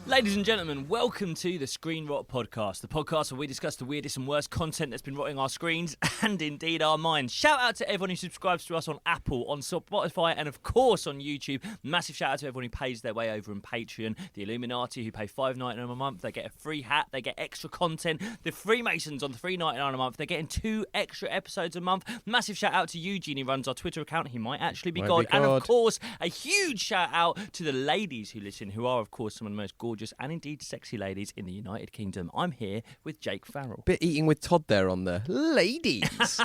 Ladies and gentlemen, welcome to the Screen Rot Podcast, the podcast where we discuss the weirdest and worst content that's been rotting our screens and indeed our minds. Shout out to everyone who subscribes to us on Apple, on Spotify, and of course on YouTube. Massive shout out to everyone who pays their way over on Patreon. The Illuminati who pay $5.99 a month, they get a free hat, they get extra content. The Freemasons on the $3.99 a month, they're getting 2 extra episodes a month. Massive shout out to Eugene, who runs our Twitter account. He might actually be God. And of course, a huge shout out to the ladies who listen, who are of course some of the most gorgeous and indeed sexy ladies in the United Kingdom. I'm here with Jake Farrell. Bit eating with Todd there on the ladies.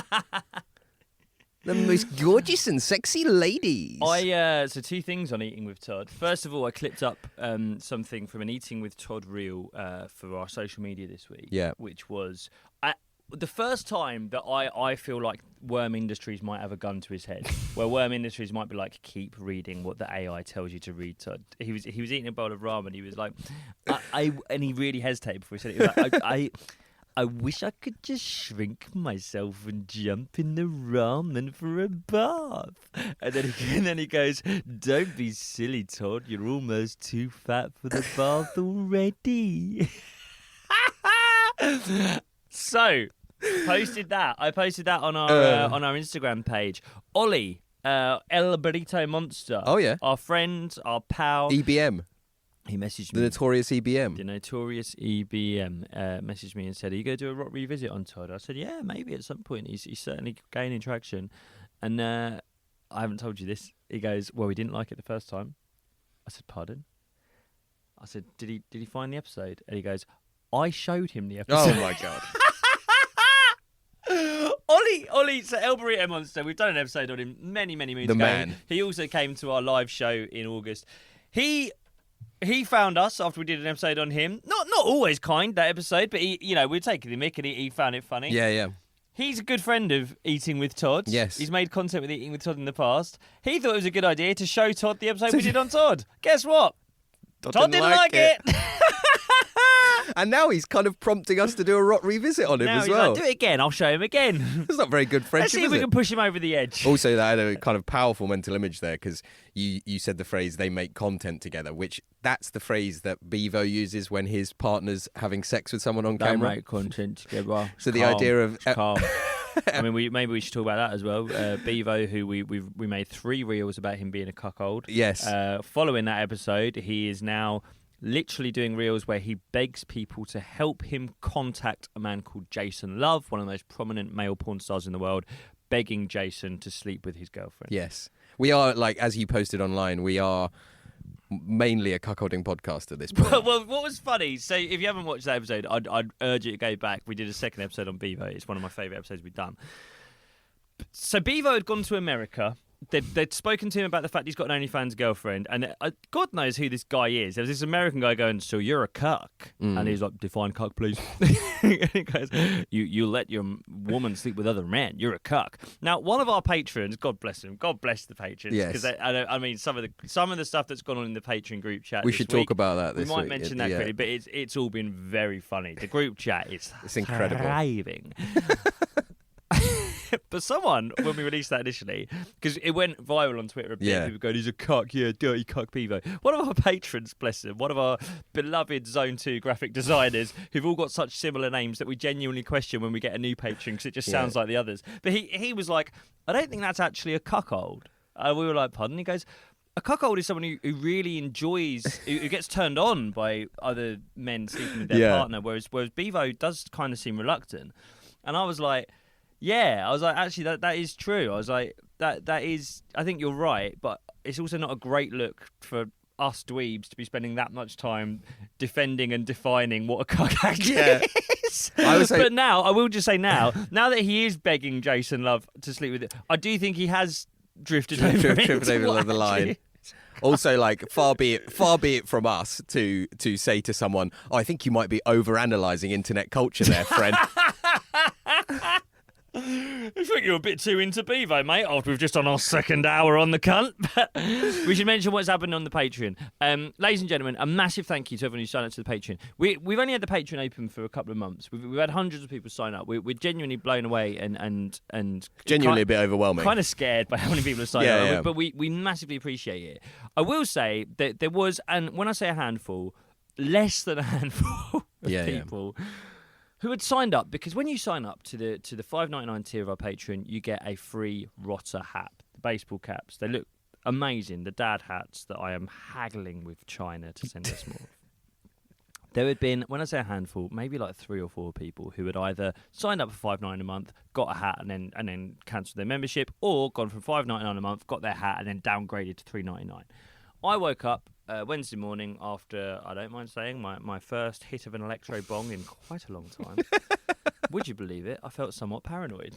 The most gorgeous and sexy ladies. So 2 things on Eating with Todd. First of all, I clipped up something from an Eating with Todd reel for our social media this week. Yeah. Which was the first time that I feel like Worm Industries might have a gun to his head, where Worm Industries might be like, keep reading what the AI tells you to read, Todd. He was eating a bowl of ramen. He was like, and he really hesitated before he said it. He was like, I wish I could just shrink myself and jump in the ramen for a bath. And then he goes, don't be silly, Todd. You're almost too fat for the bath already. So, I posted that on our Instagram page. Ollie, El Burrito Monster. Oh, yeah. Our friend, our pal. EBM. He messaged me. The notorious EBM. The notorious EBM messaged me and said, are you going to do a rock revisit on Todd? I said, yeah, maybe at some point. He's certainly gaining traction. And I haven't told you this. He goes, well, we didn't like it the first time. I said, pardon? I said, did he find the episode? And he goes, I showed him the episode. Oh, my God. Ollie, so El Burrito Monster, we've done an episode on him many moons ago. The man. He also came to our live show in August. He found us after we did an episode on him. Not always kind, that episode, but we're taking the mick and he found it funny. Yeah. He's a good friend of Eating with Todd. Yes. He's made content with Eating with Todd in the past. He thought it was a good idea to show Todd the episode we did on Todd. Guess what? Todd didn't like it. And now he's kind of prompting us to do a rock revisit on him as well. Like, do it again, I'll show him again. It's not very good friendship, Let's see if we can push him over the edge. Also, that had a kind of powerful mental image there, because you said the phrase, they make content together, which that's the phrase that Bevo uses when his partner's having sex with someone on camera. They make content together. So the idea of... calm. I mean, maybe we should talk about that as well. Bevo, who we made 3 reels about him being a cuckold. Yes. Following that episode, he is now literally doing reels where he begs people to help him contact a man called Jason Love, one of the most prominent male porn stars in the world, begging Jason to sleep with his girlfriend. Yes. We are, like, as you posted online, we are mainly a cuckolding podcast at this point. Well, what was funny, so if you haven't watched that episode, I'd urge you to go back. We did a second episode on Bevo. It's one of my favourite episodes we've done. So Bevo had gone to America. They'd spoken to him about the fact he's got an OnlyFans girlfriend, and God knows who this guy is. There was this American guy going, so you're a cuck. And he's like, define cuck, please. And he goes, you let your woman sleep with other men. You're a cuck. Now, one of our patrons, God bless him, God bless the patrons. Yes. Because I mean, some of the stuff that's gone on in the Patreon group chat we should talk about that this week. We might mention that quickly, but it's all been very funny. The group chat is incredible. Thriving. But someone, when we released that initially, because it went viral on Twitter a bit, people going, he's a cuck, dirty cuck Bevo. One of our patrons, bless him, one of our beloved Zone 2 graphic designers, who've all got such similar names that we genuinely question when we get a new patron, because it just sounds like the others. But he was like, I don't think that's actually a cuckold. We were like, pardon? He goes, a cuckold is someone who really enjoys, who gets turned on by other men sleeping with their partner, whereas Bevo does kind of seem reluctant. And I was like, actually, that is true. I was like, that is, I think you're right, but it's also not a great look for us dweebs to be spending that much time defending and defining what a cuck actually is. But now, I will just say now that he is begging Jason Love to sleep with it, I do think he has drifted over the line. Also, like, far be it from us to say to someone, I think you might be overanalyzing internet culture there, friend. I think you're a bit too into Bevo, mate, after we've just done our second hour on the cunt. But we should mention what's happened on the Patreon. Ladies and gentlemen, a massive thank you to everyone who signed up to the Patreon. We've only had the Patreon open for a couple of months. We've had hundreds of people sign up. We're genuinely blown away and genuinely a bit overwhelming. Kind of scared by how many people have signed up. Yeah. But we massively appreciate it. I will say that there was, and when I say a handful, less than a handful of people who had signed up, because when you sign up to the $5.99 tier of our Patreon, you get a free Rotter hat, the baseball caps. They look amazing, the dad hats that I am haggling with China to send us more. There had been, when I say a handful, maybe like 3 or 4 people who had either signed up for $5.99 a month, got a hat, and then cancelled their membership, or gone from $5.99 a month, got their hat, and then downgraded to $3.99. I woke up Wednesday morning after, I don't mind saying, my first hit of an electro bong in quite a long time. Would you believe it? I felt somewhat paranoid.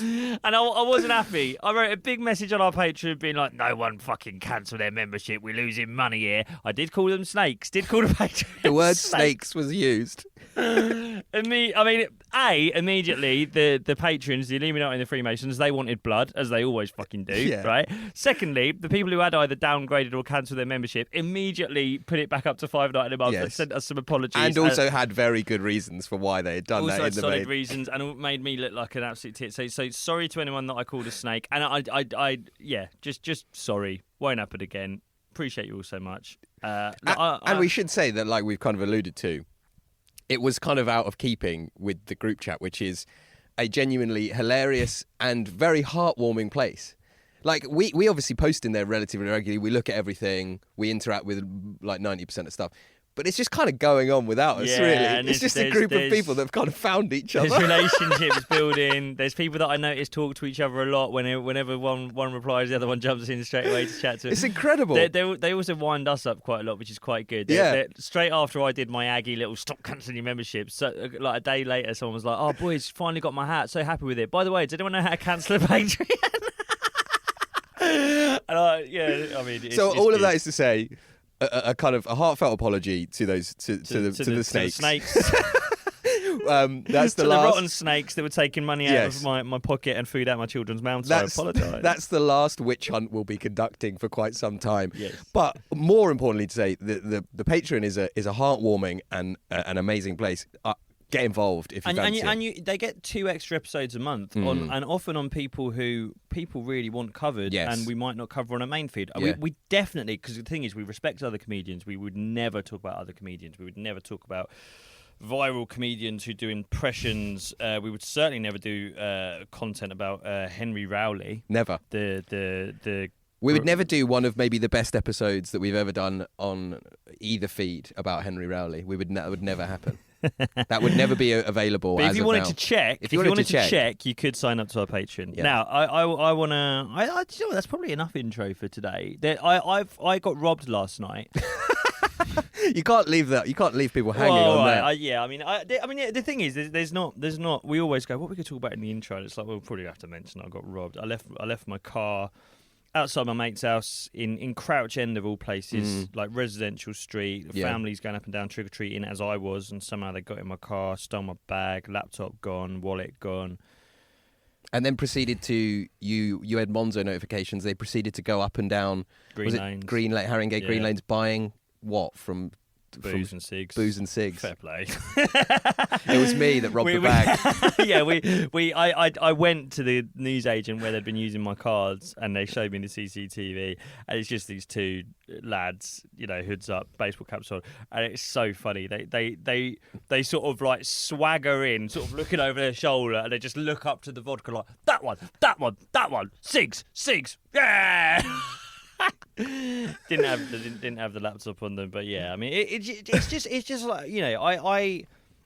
And I wasn't happy. I wrote a big message on our Patreon being like, no one fucking cancel their membership. We're losing money here. I did call them snakes. Did call the Patreon The word snakes was used. Immediately, the patrons, the Illuminati and the Freemasons, they wanted blood, as they always fucking do, right? Secondly, the people who had either downgraded or cancelled their membership immediately put it back up to $5.99 a month and sent us some apologies. And also had very good reasons for why they had done that. Also had solid main reasons, and it made me look like an absolute tit. So sorry to anyone that I called a snake, and just sorry. Won't happen again. Appreciate you all so much. And we should say that, like we've kind of alluded to, it was kind of out of keeping with the group chat, which is a genuinely hilarious and very heartwarming place. Like, we obviously post in there relatively regularly. We look at everything. We interact with like 90% of stuff. But it's just kind of going on without us, really. It's just a group of people that have kind of found each other. There's relationships building. There's people that I notice talk to each other a lot. Whenever one replies, the other one jumps in straight away to chat to. It's incredible. They also wind us up quite a lot, which is quite good. They're, straight after I did my Aggie little stop cancelling your membership, so like a day later, someone was like, "Oh, boys, finally got my hat. So happy with it. By the way, does anyone know how to cancel a Patreon?" So all of that is to say, a kind of a heartfelt apology to the snakes. That's the rotten snakes that were taking money out of my pocket and food out my children's mouths. I apologise. That's the last witch hunt we'll be conducting for quite some time. Yes. But more importantly, to say the Patreon is a heartwarming and an amazing place. Get involved if you fancy it. They get 2 extra episodes a month on, and often on people who people really want covered, and we might not cover on a main feed. We definitely, because the thing is, we respect other comedians. We would never talk about other comedians. We would never talk about viral comedians who do impressions. We would certainly never do content about Henry Rowley. Never. We would never do one of maybe the best episodes that we've ever done on either feed about Henry Rowley. That would never happen. That would never be available. But if you wanted to check, you could sign up to our Patreon. Yeah. Now, I want to. You know, that's probably enough intro for today. I got robbed last night. You can't leave that. You can't leave people hanging on that. The thing is, there's not. We always go, what we could talk about in the intro. And it's like, we'll probably have to mention I got robbed. I left my car outside my mate's house in Crouch End of all places, like residential street. The family's going up and down trick-or-treating as I was, and somehow they got in my car, stole my bag, laptop gone, wallet gone. And then proceeded to, you had Monzo notifications, they proceeded to go up and down Green Lanes. Haringey Green Lanes, buying what from Booze and cigs. Booze and cigs. Fair play. It was me that robbed the bag. I went to the newsagent where they'd been using my cards, and they showed me the CCTV, and it's just these 2 lads, hoods up, baseball caps on, and it's so funny. They sort of like swagger in, sort of looking over their shoulder, and they just look up to the vodka like, that one, cigs, yeah. didn't have the laptop on them, but yeah, I mean, it's just like,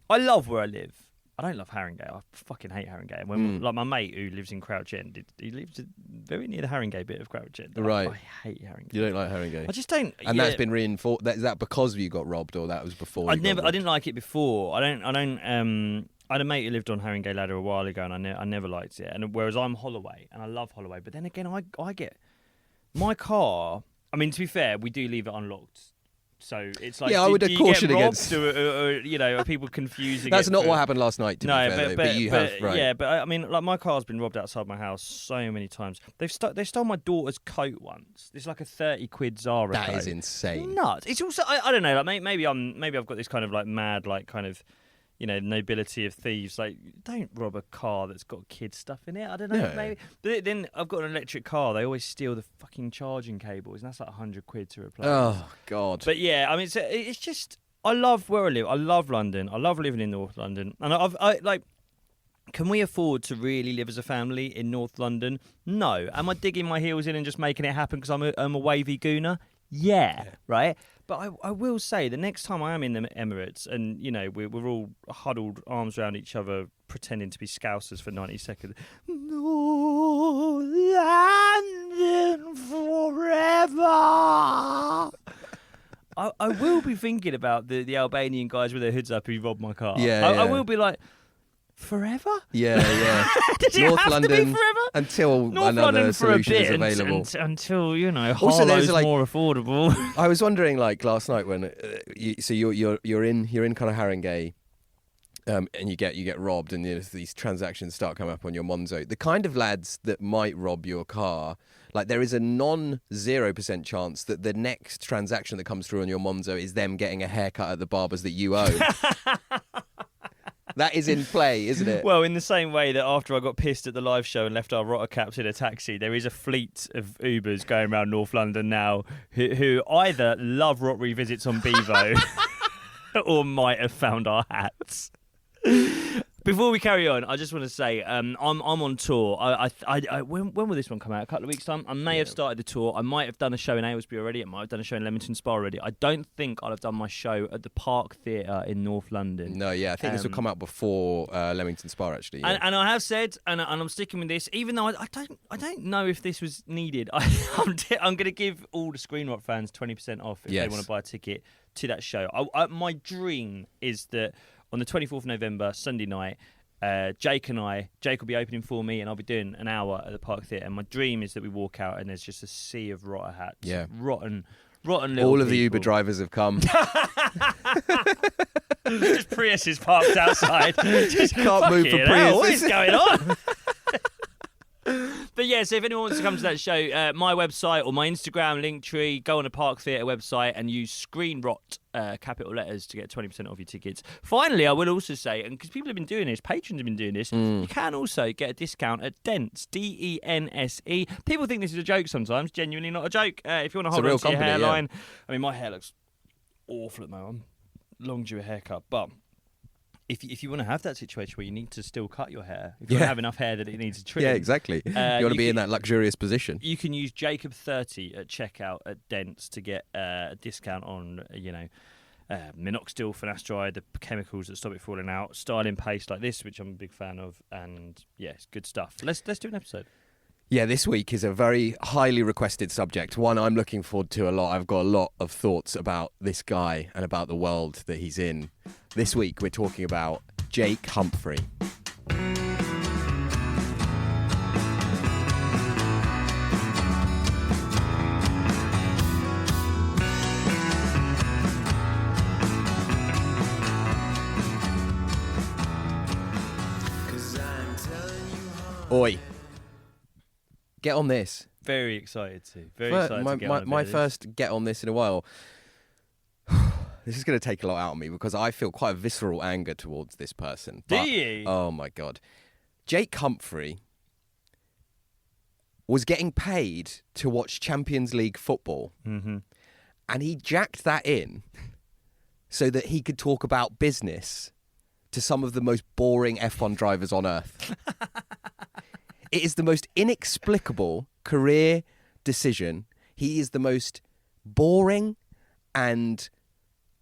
I love where I live. I don't love Haringey. I fucking hate Haringey. And when like my mate who lives in Crouch End, he lives very near the Haringey bit of Crouch End. Right. I hate Haringey. You don't like Haringey? I just don't. And that's been reinforced. Is that because you got robbed, or that was before? I didn't like it before. I had a mate who lived on Haringey Ladder a while ago, and I never liked it. And whereas I'm Holloway, and I love Holloway, but then again, I get my car. I mean, to be fair, we do leave it unlocked. So it's like, I would caution against. Are people confusing? That's not what happened last night. To be fair, but you have, right? Yeah, but I mean, like, my car's been robbed outside my house so many times. They stole my daughter's coat once. It's like a 30 quid Zara coat. That is insane. Nuts. It's also I don't know. Like maybe I've got this kind of like mad like kind of nobility of thieves. Like, don't rob a car that's got kid stuff in it. I don't know, maybe. But then I've got an electric car. They always steal the fucking charging cables, and that's like £100 to replace. Oh God. But yeah, I mean, it's just, I love where I live. I love London. I love living in North London, and I like. Can we afford to really live as a family in North London? No. Am I digging my heels in and just making it happen because I'm a wavy gooner? Yeah, right? But I will say, the next time I am in the Emirates and, we're all huddled, arms around each other, pretending to be Scousers for 90 seconds. No London forever. I will be thinking about the Albanian guys with their hoods up who robbed my car. I will be like... Forever? Yeah. Does it North have London, to be forever? Until North another London for solution a bit is available. Until Also, Harlow's there's, more affordable. I was wondering, like last night when you're in kind of Haringey, and you get robbed, and these transactions start coming up on your Monzo. The kind of lads that might rob your car, like there is a 0% chance that the next transaction that comes through on your Monzo is them getting a haircut at the barbers that you own. That is in play, isn't it? Well, in the same way that after I got pissed at the live show and left our rotter caps in a taxi, there is a fleet of Ubers going around North London now who either love Rot Revisits on Bevo or might have found our hats. Before we carry on, I just want to say I'm on tour. When will this one come out? A couple of weeks' time? I may have started the tour. I might have done a show in Aylesbury already. I might have done a show in Leamington Spa already. I don't think I'll have done my show at the Park Theatre in North London. No, I think this will come out before Leamington Spa, actually. Yeah. And I have said, and I'm sticking with this, even though I don't know if this was needed. I'm going to give all the Screen Rot fans 20% off if they want to buy a ticket to that show. My dream is that on the 24th of November, Sunday night, Jake will be opening for me, and I'll be doing an hour at the Park Theatre. And my dream is that we walk out and there's just a sea of rotter hats. Yeah. Rotten little All of the people. Uber drivers have come. Just Priuses parked outside. Just can't move for Priuses. What is going on? But yeah, so if anyone wants to come to that show, my website or my Instagram Linktree, go on the Park Theatre website and use Screen Rot, capital letters, to get 20% off your tickets. Finally, I will also say, and because people have been doing this, patrons have been doing this, you can also get a discount at Dense, Dense. People think this is a joke sometimes, genuinely not a joke. If you want to hold on to your hairline, I mean, my hair looks awful at the moment. Long due a haircut, but if you want to have that situation where you need to still cut your hair, if you want to have enough hair that it needs to trim. Yeah, exactly. You want to be in that luxurious position. You can use Jacob30 at checkout at Dents to get a discount on, minoxidil, finasteride, the chemicals that stop it falling out, styling paste like this, which I'm a big fan of, and yeah, it's good stuff. Let's do an episode. Yeah, this week is a very highly requested subject, one I'm looking forward to a lot. I've got a lot of thoughts about this guy and about the world that he's in. This week we're talking about Jake Humphrey. Oi. Get on this. Very excited to. Very excited to get on my first get on this in a while. This is going to take a lot out of me because I feel quite a visceral anger towards this person. Do you? Oh my God. Jake Humphrey was getting paid to watch Champions League football. Mm-hmm. And he jacked that in so that he could talk about business to some of the most boring F1 drivers on earth. It is the most inexplicable career decision. He is the most boring and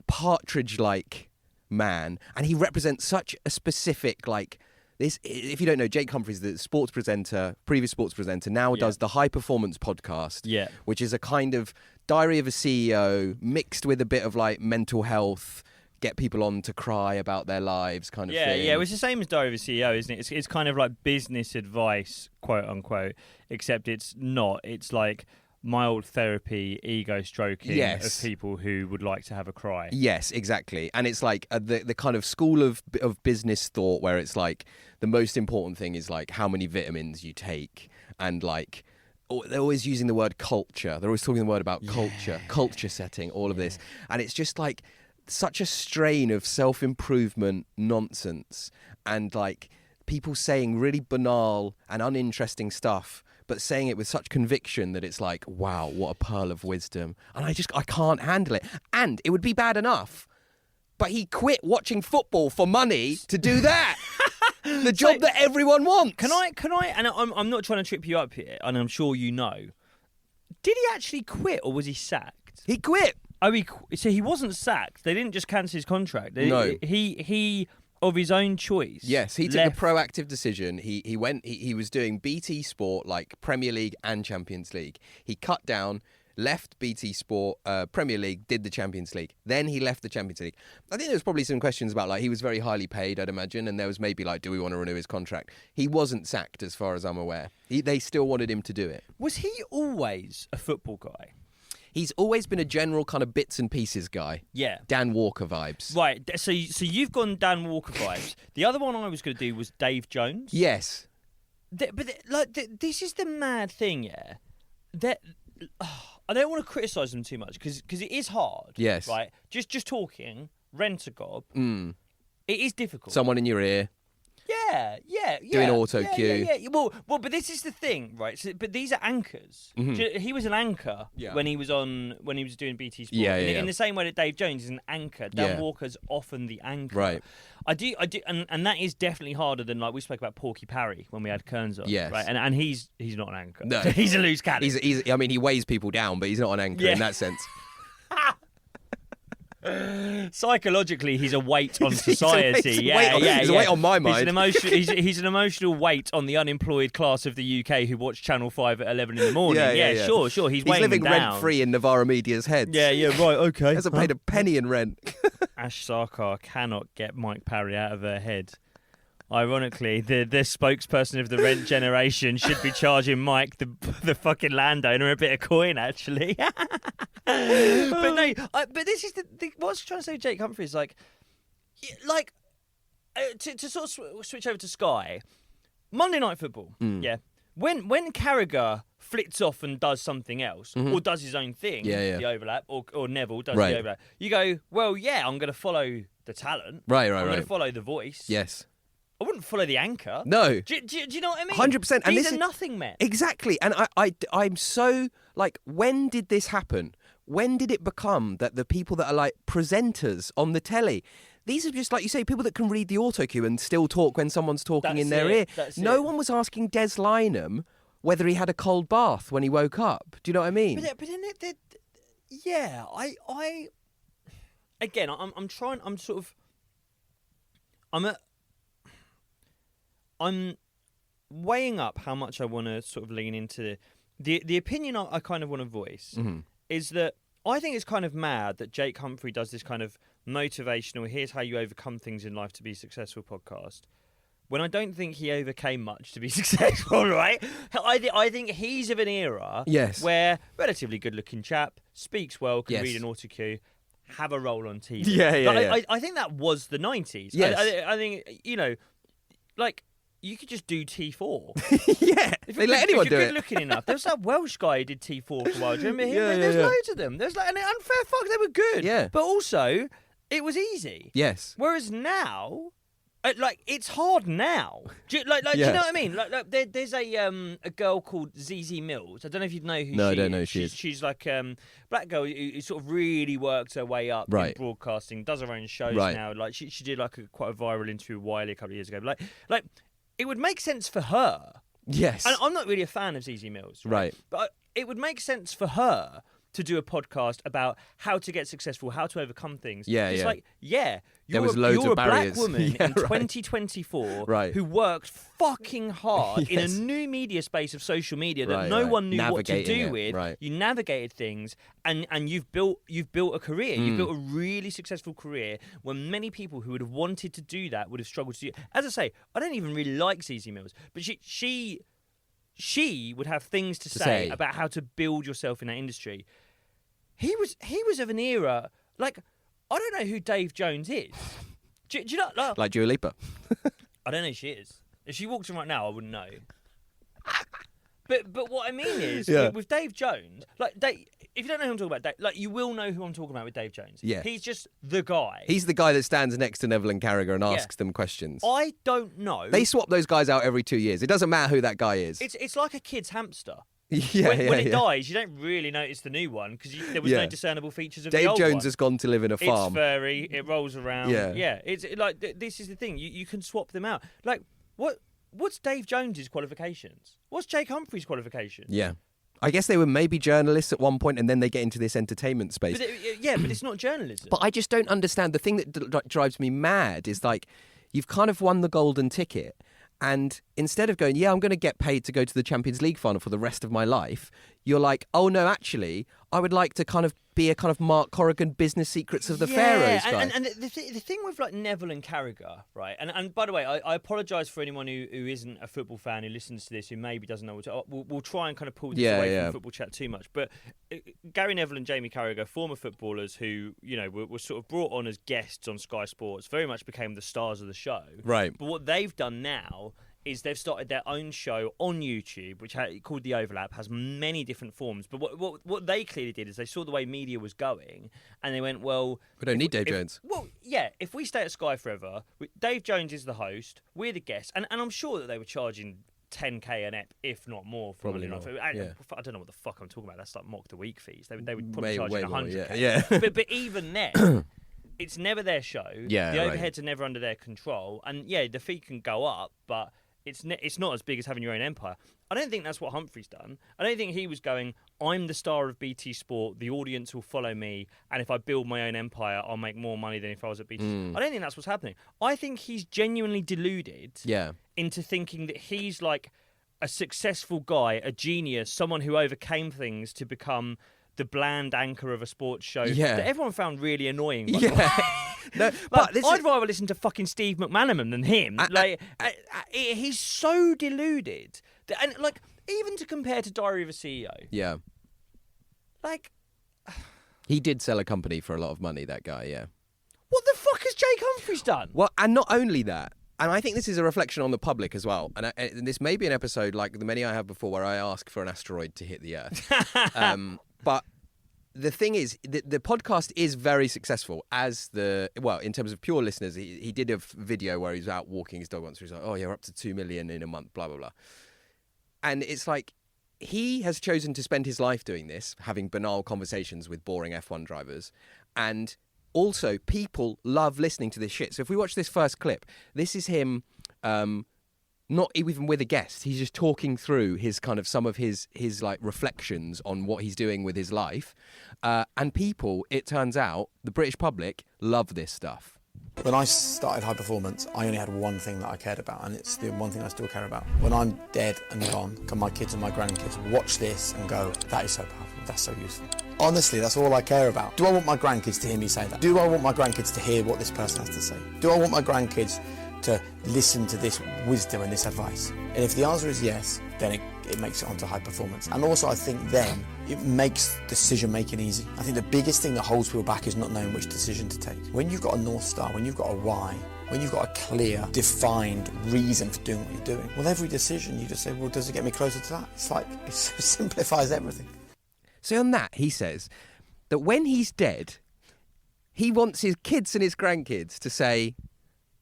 partridge-like man, and he represents such a specific, like, this. If you don't know, Jake Humphrey's the sports presenter, previous sports presenter, now does the High Performance podcast, which is a kind of diary of a CEO mixed with a bit of like mental health, get people on to cry about their lives kind of thing. Yeah, it's the same as Diary of a CEO, isn't it? It's kind of like business advice, quote unquote, except it's not. It's like mild therapy, ego stroking of people who would like to have a cry. Yes, exactly. And it's like the kind of school of business thought where it's like the most important thing is like how many vitamins you take, and like they're always using the word culture. They're always talking the word about culture setting, all of this. And it's just like such a strain of self-improvement nonsense and like people saying really banal and uninteresting stuff, but saying it with such conviction that it's like, wow, what a pearl of wisdom. And I can't handle it. And it would be bad enough, but he quit watching football for money to do that. The job that everyone wants. Can I? And I'm not trying to trip you up here, and I'm sure you know. Did he actually quit, or was he sacked? He quit. Oh, so he wasn't sacked. They didn't just cancel his contract. No. He of his own choice. Yes, he took a proactive decision. He went. He was doing BT Sport, like Premier League and Champions League. He cut down, left BT Sport, Premier League, did the Champions League. Then he left the Champions League. I think there was probably some questions about, like, he was very highly paid, I'd imagine, and there was maybe like, do we want to renew his contract? He wasn't sacked, as far as I'm aware. They still wanted him to do it. Was he always a football guy? He's always been a general kind of bits and pieces guy. Yeah. Dan Walker vibes. Right, so you've gone Dan Walker vibes. The other one I was going to do was Dave Jones. Yes. This is the mad thing, yeah? That I don't want to criticise them too much because it is hard. Yes. Right? Just talking, rent-a-gob, it is difficult. Someone in your ear. Yeah. Doing auto cue. Yeah. Well, but this is the thing, right? So, but these are anchors. Mm-hmm. He was an anchor when he was doing BT Sport. In the same way that Dave Jones is an anchor, Dan Walker's often the anchor. Right. I do, and that is definitely harder than, like, we spoke about Porky Parry when we had Kearns on. Yes. Right. And he's not an anchor. No. He's a loose cannon. I mean, he weighs people down, but he's not an anchor in that sense. Psychologically, he's a weight on society. He's a weight on my mind. He's an emotional weight on the unemployed class of the UK who watch Channel 5 at 11 in the morning. Sure. He's weighing living them down. rent-free in Navarra Media's heads. Yeah, right, okay. Hasn't paid a penny in rent. Ash Sarkar cannot get Mike Parry out of her head. Ironically, the spokesperson of the rent generation should be charging Mike, the fucking landowner, a bit of coin, actually. But no, but this is the what I was trying to say, Jake Humphrey, is like to sort of switch over to Sky, Monday Night Football. Yeah, when Carragher flits off and does something else or does his own thing, the overlap, or Neville does the overlap, you go, well, yeah, I'm going to follow the talent. Right. I'm going to follow the voice. Yes. I wouldn't follow the anchor. No. Do you know what I mean? 100%. And these are nothing men. Exactly. And I'm so, like, when did this happen? When did it become that the people that are like presenters on the telly, these are just, like you say, people that can read the auto cue and still talk when someone's talking in their ear. No one was asking Des Lynam whether he had a cold bath when he woke up. Do you know what I mean? But then I again, I'm weighing up how much I want to sort of lean into the opinion I kind of want to voice is that I think it's kind of mad that Jake Humphrey does this kind of motivational, here's how you overcome things in life to be successful podcast, when I don't think he overcame much to be successful, right? I think he's of an era where relatively good-looking chap, speaks well, can read an auto cue, have a role on TV. I think that was the 90s. Yes. I think, you know, like, you could just do T4. They let anyone do it. If you're good looking enough. There was that Welsh guy who did T4 for a while. Do you remember him? There's loads of them. There's and unfair fuck, they were good. Yeah. But also, it was easy. Yes. Whereas now, it's hard now. Do you know what I mean? There's a girl called ZZ Mills. I don't know if you know who she is. No, I don't know who she is. She's like black girl who sort of really worked her way up in broadcasting, does her own shows now. Like she did like quite a viral interview with Wiley a couple of years ago. But like it would make sense for her. Yes. And I'm not really a fan of ZZ Mills. Right. But it would make sense for her to do a podcast about how to get successful, how to overcome things. You're a black woman in 2024 who worked fucking hard in a new media space of social media that no one knew what to do with. You navigated things, and you've built a career. You've built a really successful career when many people who would have wanted to do that would have struggled to do it. As I say, I don't even really like ZZ Mills, but she would have things to say about how to build yourself in that industry. He was of an era, like, I don't know who Dave Jones is. Do you know? Like Dua Lipa. I don't know who she is. If she walked in right now, I wouldn't know. But what I mean is, with Dave Jones, like, if you don't know who I'm talking about, Dave, you will know who I'm talking about with Dave Jones. Yeah. He's just the guy. He's the guy that stands next to Neville and Carragher and asks them questions. I don't know. They swap those guys out every 2 years. It doesn't matter who that guy is. It's like a kid's hamster. When it dies, you don't really notice the new one because there was no discernible features of the old one. Dave Jones has gone to live in a farm. It's furry. It rolls around. Yeah. It's this is the thing. You can swap them out. What's Dave Jones's qualifications? What's Jake Humphrey's qualifications? Yeah. I guess they were maybe journalists at one point, and then they get into this entertainment space. But it's not journalism. But I just don't understand. The thing that drives me mad is you've kind of won the golden ticket, and instead of going, I'm going to get paid to go to the Champions League final for the rest of my life, you're like, oh no, actually, I would like to kind of be a kind of Mark Corrigan Business Secrets of the Pharaohs guy. And the thing with Neville and Carragher, right? And by the way, I apologise for anyone who isn't a football fan who listens to this who maybe doesn't know what we'll try and kind of pull this away from football chat too much. But Gary Neville and Jamie Carragher, former footballers who were sort of brought on as guests on Sky Sports, very much became the stars of the show. Right. But what they've done now is they've started their own show on YouTube, which called The Overlap, has many different forms. But what they clearly did is they saw the way media was going, and they went, well... We don't need Dave Jones. Well, yeah, if we stay at Sky forever, Dave Jones is the host, we're the guests, and I'm sure that they were charging 10k an ep, if not more. Probably not. I don't know what the fuck I'm talking about. That's like mock the week fees. They would probably charge 100k. Yeah. But even then... It's never their show. Yeah, the overheads are never under their control. And the fee can go up, but it's not as big as having your own empire. I don't think that's what Humphrey's done. I don't think he was going, I'm the star of BT Sport, the audience will follow me, and if I build my own empire, I'll make more money than if I was at BT Sport. I don't think that's what's happening. I think he's genuinely deluded into thinking that he's like a successful guy, a genius, someone who overcame things to become the bland anchor of a sports show that everyone found really annoying. No, but I'd rather listen to fucking Steve McManaman than him. He's so deluded, and even to compare to Diary of a CEO. Yeah, he did sell a company for a lot of money. That guy, What the fuck has Jake Humphreys done? Well, and not only that. And I think this is a reflection on the public as well. And this may be an episode like the many I have before where I ask for an asteroid to hit the Earth. But the thing is, the podcast is very successful in terms of pure listeners. He did a video where he was out walking his dog once. He's like, we're up to 2 million in a month, blah, blah, blah. And it's like, he has chosen to spend his life doing this, having banal conversations with boring F1 drivers. And also, people love listening to this shit. So if we watch this first clip, this is him... not even with a guest. He's just talking through some of his reflections on what he's doing with his life. And people, it turns out, the British public love this stuff. When I started High Performance, I only had one thing that I cared about, and it's the one thing I still care about. When I'm dead and gone, can my kids and my grandkids watch this and go, that is so powerful, that's so useful. Honestly, that's all I care about. Do I want my grandkids to hear me say that? Do I want my grandkids to hear what this person has to say? Do I want my grandkids to listen to this wisdom and this advice? And if the answer is yes, then it makes it onto High Performance. And also I think then it makes decision making easy. I think the biggest thing that holds people back is not knowing which decision to take. When you've got a North Star, when you've got a why, when you've got a clear, defined reason for doing what you're doing, well, every decision you just say, well, does it get me closer to that? It's like, it simplifies everything. So on that, he says that when he's dead, he wants his kids and his grandkids to say,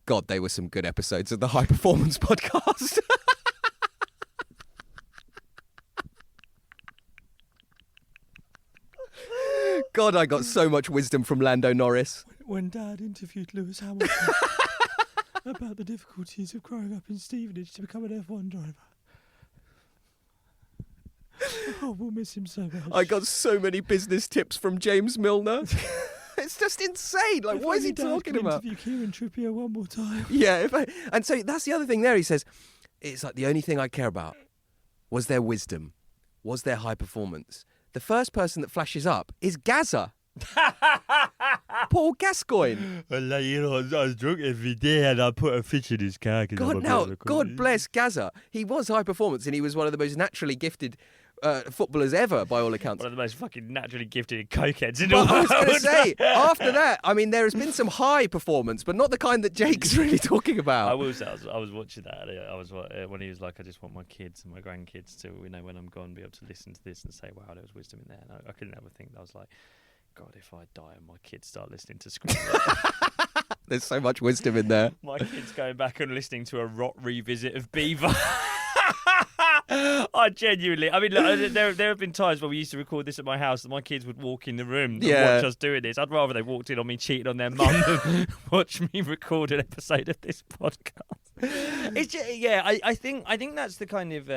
God, they were some good episodes of the High Performance podcast. God, I got so much wisdom from Lando Norris. When Dad interviewed Lewis Hamilton about the difficulties of growing up in Stevenage to become an F1 driver. Oh, we'll miss him so much. I got so many business tips from James Milner. It's just insane. Like, what is he talking about? Interview Kieran Trippier one more time. Yeah, and so that's the other thing there. He says, it's like the only thing I care about was their wisdom, was their high performance. The first person that flashes up is Gaza. Paul Gascoigne. Well, I was drunk every day and I put a fish in his car. God bless Gaza. He was high performance and he was one of the most naturally gifted footballers ever, by all accounts. One of the most fucking naturally gifted cokeheads in the But world. I was going to say, after that, I mean, there has been some high performance, but not the kind that Jake's really talking about. I will say, I was watching that. I was when he was like, I just want my kids and my grandkids to, when I'm gone, be able to listen to this and say, wow, there was wisdom in there. And I couldn't ever think. I was like, God, if I die and my kids start listening to Scream. There's so much wisdom in there. My kids going back and listening to a rot revisit of Beaver. I genuinely, I mean, look, there have been times where we used to record this at my house that my kids would walk in the room and watch us doing this. I'd rather they walked in on me cheating on their mum than watch me record an episode of this podcast. It's just, I think that's the kind of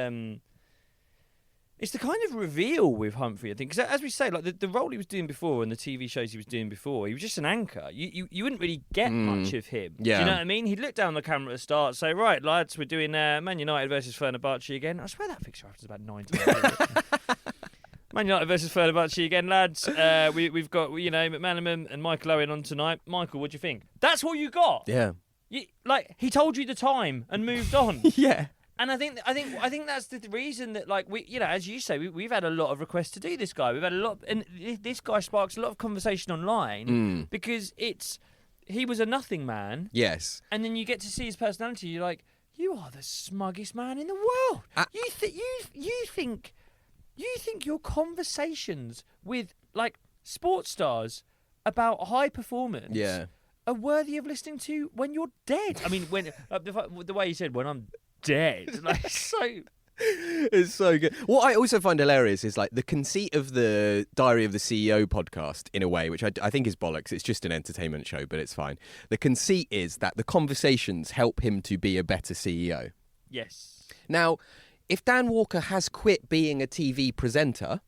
it's the kind of reveal with Humphrey, I think, because as we say, like the role he was doing before and the TV shows he was doing before, he was just an anchor. You wouldn't really get much of him. Yeah. Do you know what I mean? He'd look down the camera at the start, say, right, lads, we're doing Man United versus Fenerbahce again. I swear that fixture happens about 9 times. Man United versus Fenerbahce again, lads. We've got, McManaman and Michael Owen on tonight. Michael, what do you think? That's all you got. Yeah. He told you the time and moved on. Yeah. And I think that's the reason that, like, we, as you say, we've had a lot of requests to do this guy. We've had a lot, and this guy sparks a lot of conversation online because he was a nothing man. Yes. And then you get to see his personality. You're like, you are the smuggest man in the world. You think your conversations with like sports stars about high performance are worthy of listening to when you're dead. I mean, when the way he said, when I'm dead, like, so it's so good. What I also find hilarious is like the conceit of the Diary of the CEO podcast, in a way, which I think is bollocks. It's just an entertainment show, but it's fine. The conceit is that the conversations help him to be a better CEO. Yes. Now, if Dan Walker has quit being a TV presenter,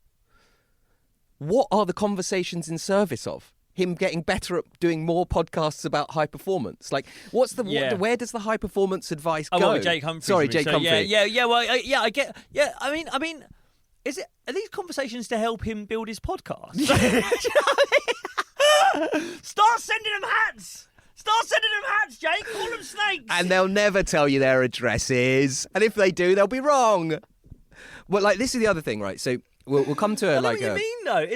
what are the conversations in service of? Him getting better at doing more podcasts about high performance. Like, where does the high performance advice go? Oh, well, Jake Humphrey. Sorry, Jake Humphrey. Yeah. Well, I get. Yeah, I mean, are these conversations to help him build his podcast? Do you know what I mean? Start sending them hats. Jake. Call them snakes. And they'll never tell you their addresses. And if they do, they'll be wrong. Well, like, this is the other thing, right? So we'll come to I know what you mean, though.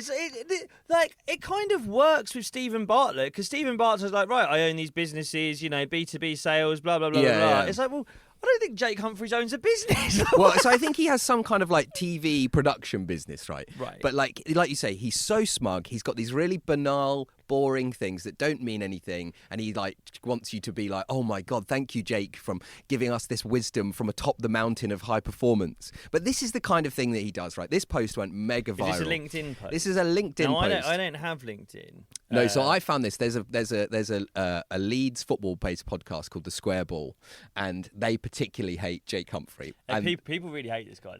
It kind of works with Stephen Bartlett, because Stephen Bartlett's like, right, I own these businesses, B2B sales, blah, blah, blah, blah, blah. It's like, well, I don't think Jake Humphreys owns a business. Well, so I think he has some kind of like TV production business, right? Right. But like you say, he's so smug. He's got these really banal, boring things that don't mean anything, and he like wants you to be like, oh my God, thank you, Jake, from giving us this wisdom from atop the mountain of high performance. But this is the kind of thing that he does, right? This post went mega viral. Is this a LinkedIn post? This is a LinkedIn post. I don't have LinkedIn. No, so I found this. There's a Leeds football-based podcast called The Square Ball, and they particularly hate Jake Humphrey. And people really hate this guy.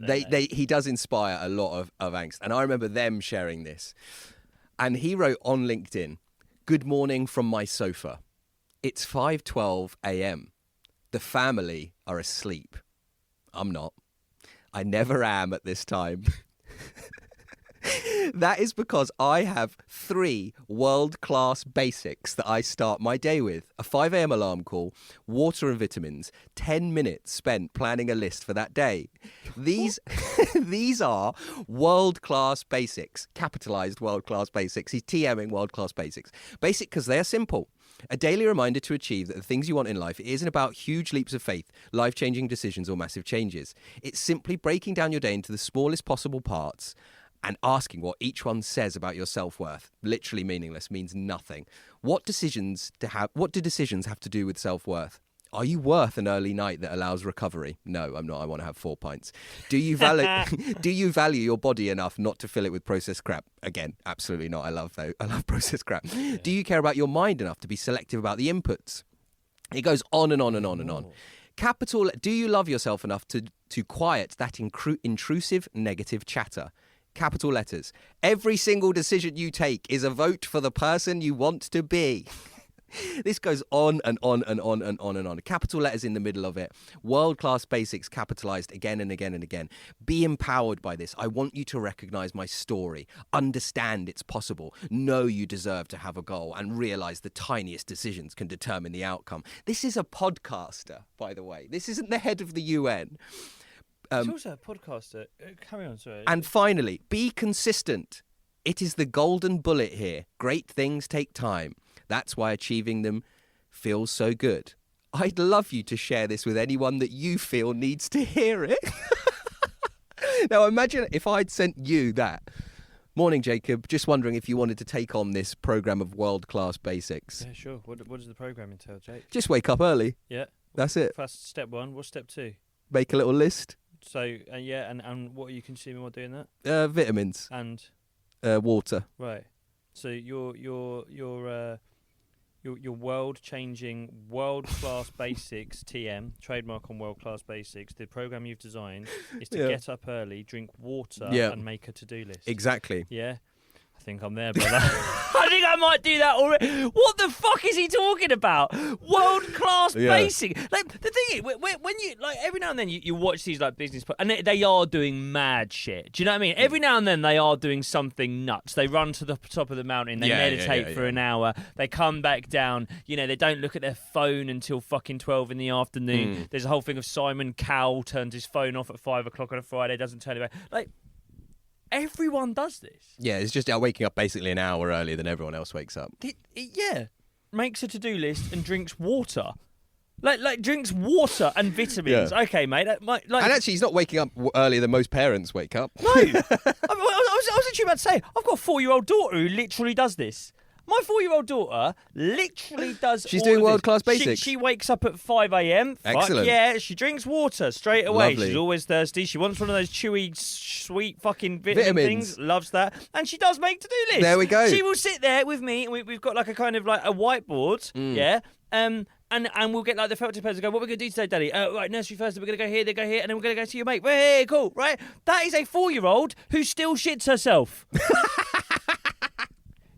He does inspire a lot of angst, and I remember them sharing this. And he wrote on LinkedIn, "Good morning from my sofa. It's 5:12 a.m. The family are asleep. I'm not. I never am at this time." That is because I have 3 world-class basics that I start my day with. A 5 a.m. alarm call, water and vitamins, 10 minutes spent planning a list for that day. These are world-class basics, capitalized world-class basics. He's TMing world-class basics. Basic because they are simple. A daily reminder to achieve that the things you want in life isn't about huge leaps of faith, life-changing decisions or massive changes. It's simply breaking down your day into the smallest possible parts and asking what each one says about your self-worth. Literally meaningless, means nothing. What do decisions have to do with self-worth? Are you worth an early night that allows recovery? No, I'm not. I want to have 4 pints. Do you value your body enough not to fill it with processed crap? Again, absolutely not. I love processed crap. Yeah. Do you care about your mind enough to be selective about the inputs? It goes on and on and on and on. Do you love yourself enough to quiet that intrusive negative chatter? Capital letters. Every single decision you take is a vote for the person you want to be. This goes on and on and on and on and on. Capital letters in the middle of it. World-class basics capitalized again and again and again. Be empowered by this. I want you to recognize my story. Understand it's possible. Know you deserve to have a goal and realize the tiniest decisions can determine the outcome. This is a podcaster, by the way. This isn't the head of the UN. He's also a podcaster. Carry on, sorry. And finally, be consistent. It is the golden bullet here. Great things take time. That's why achieving them feels so good. I'd love you to share this with anyone that you feel needs to hear it. Now, imagine if I'd sent you that. Morning, Jacob. Just wondering if you wanted to take on this program of world-class basics. Yeah, sure. What does the program entail, Jake? Just wake up early. Yeah. That's it. That's step one. What's step two? Make a little list. So, and what are you consuming while doing that? Vitamins. And? Water. Right. So your world-changing, world-class basics TM, trademark on world-class basics, the program you've designed is to get up early, drink water, and make a to-do list. Exactly. Yeah? I think I'm there, brother. I think I might do that already. What the fuck is he talking about? World-class basic. Like, the thing is, when you, like, every now and then you watch these, like, business... And they are doing mad shit. Do you know what I mean? Every now and then they are doing something nuts. They run to the top of the mountain. They meditate for an hour. They come back down. You know, they don't look at their phone until fucking 12 in the afternoon. There's a whole thing of Simon Cowell turns his phone off at 5 o'clock on a Friday, doesn't turn it back. Like... Everyone does this. Yeah, it's just waking up basically an hour earlier than everyone else wakes up. Makes a to-do list and drinks water. Like drinks water and vitamins. Yeah. Okay, mate. And actually, he's not waking up earlier than most parents wake up. No. I was actually about to say, I've got a 4-year-old daughter who literally does this. My 4-year-old daughter literally does. She's doing world-class basics. She wakes up at 5 a.m. Excellent. Fuck yeah, she drinks water straight away. Lovely. She's always thirsty. She wants one of those chewy, sweet fucking vitamins. Things. Loves that, and she does make to-do lists. There we go. She will sit there with me. We've got like a kind of like a whiteboard. Yeah. And we'll get like the felt tip pens and go, what are we going to do today, Daddy? Right, nursery first, we're going to go here, then go here, and then we're going to go see your mate. Hey, cool, right? That is a 4-year-old who still shits herself.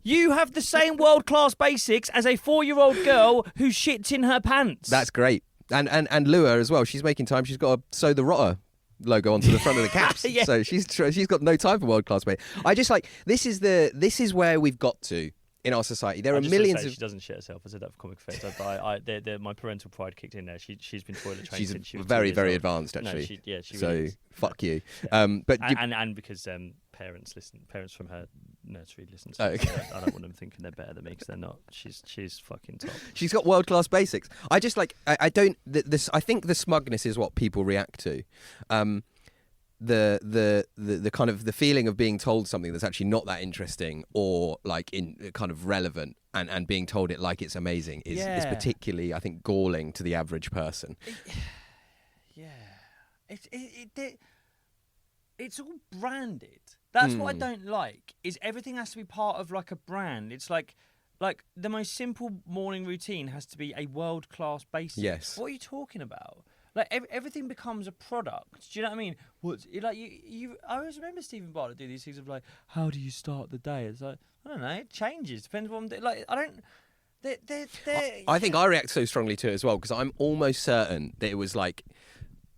You have the same world-class basics as a 4-year-old girl who shits in her pants. That's great. And Lua as well. She's making time. She's got to sew the Rotter logo onto the front of the caps. Yeah. So she's got no time for world-class basics. I just like, this is where we've got to in our society. There are millions of... She doesn't shit herself. I said that for comic effect. But my parental pride kicked in there. She's been toilet trained since she was very, very advanced, actually. No, she so, really is. Fuck you. Yeah. But and because parents from her nursery listen to me. I don't want them thinking they're better than me because they're not. She's fucking top. She's got world-class basics. I just like... I don't... I think the smugness is what people react to. The kind of the feeling of being told something that's actually not that interesting or like in kind of relevant and being told it like it's amazing is particularly, I think, galling to the average person. It's all branded. That's what I don't like. Is everything has to be part of like a brand. It's like the most simple morning routine has to be a world-class basic. Yes. What are you talking about? Like everything becomes a product. Do you know what I mean? I always remember Stephen Bartlett do these things of like, how do you start the day? It's like, I don't know. It changes. Depends what I'm doing. Like I don't. I think I react so strongly to it as well because I'm almost certain that it was like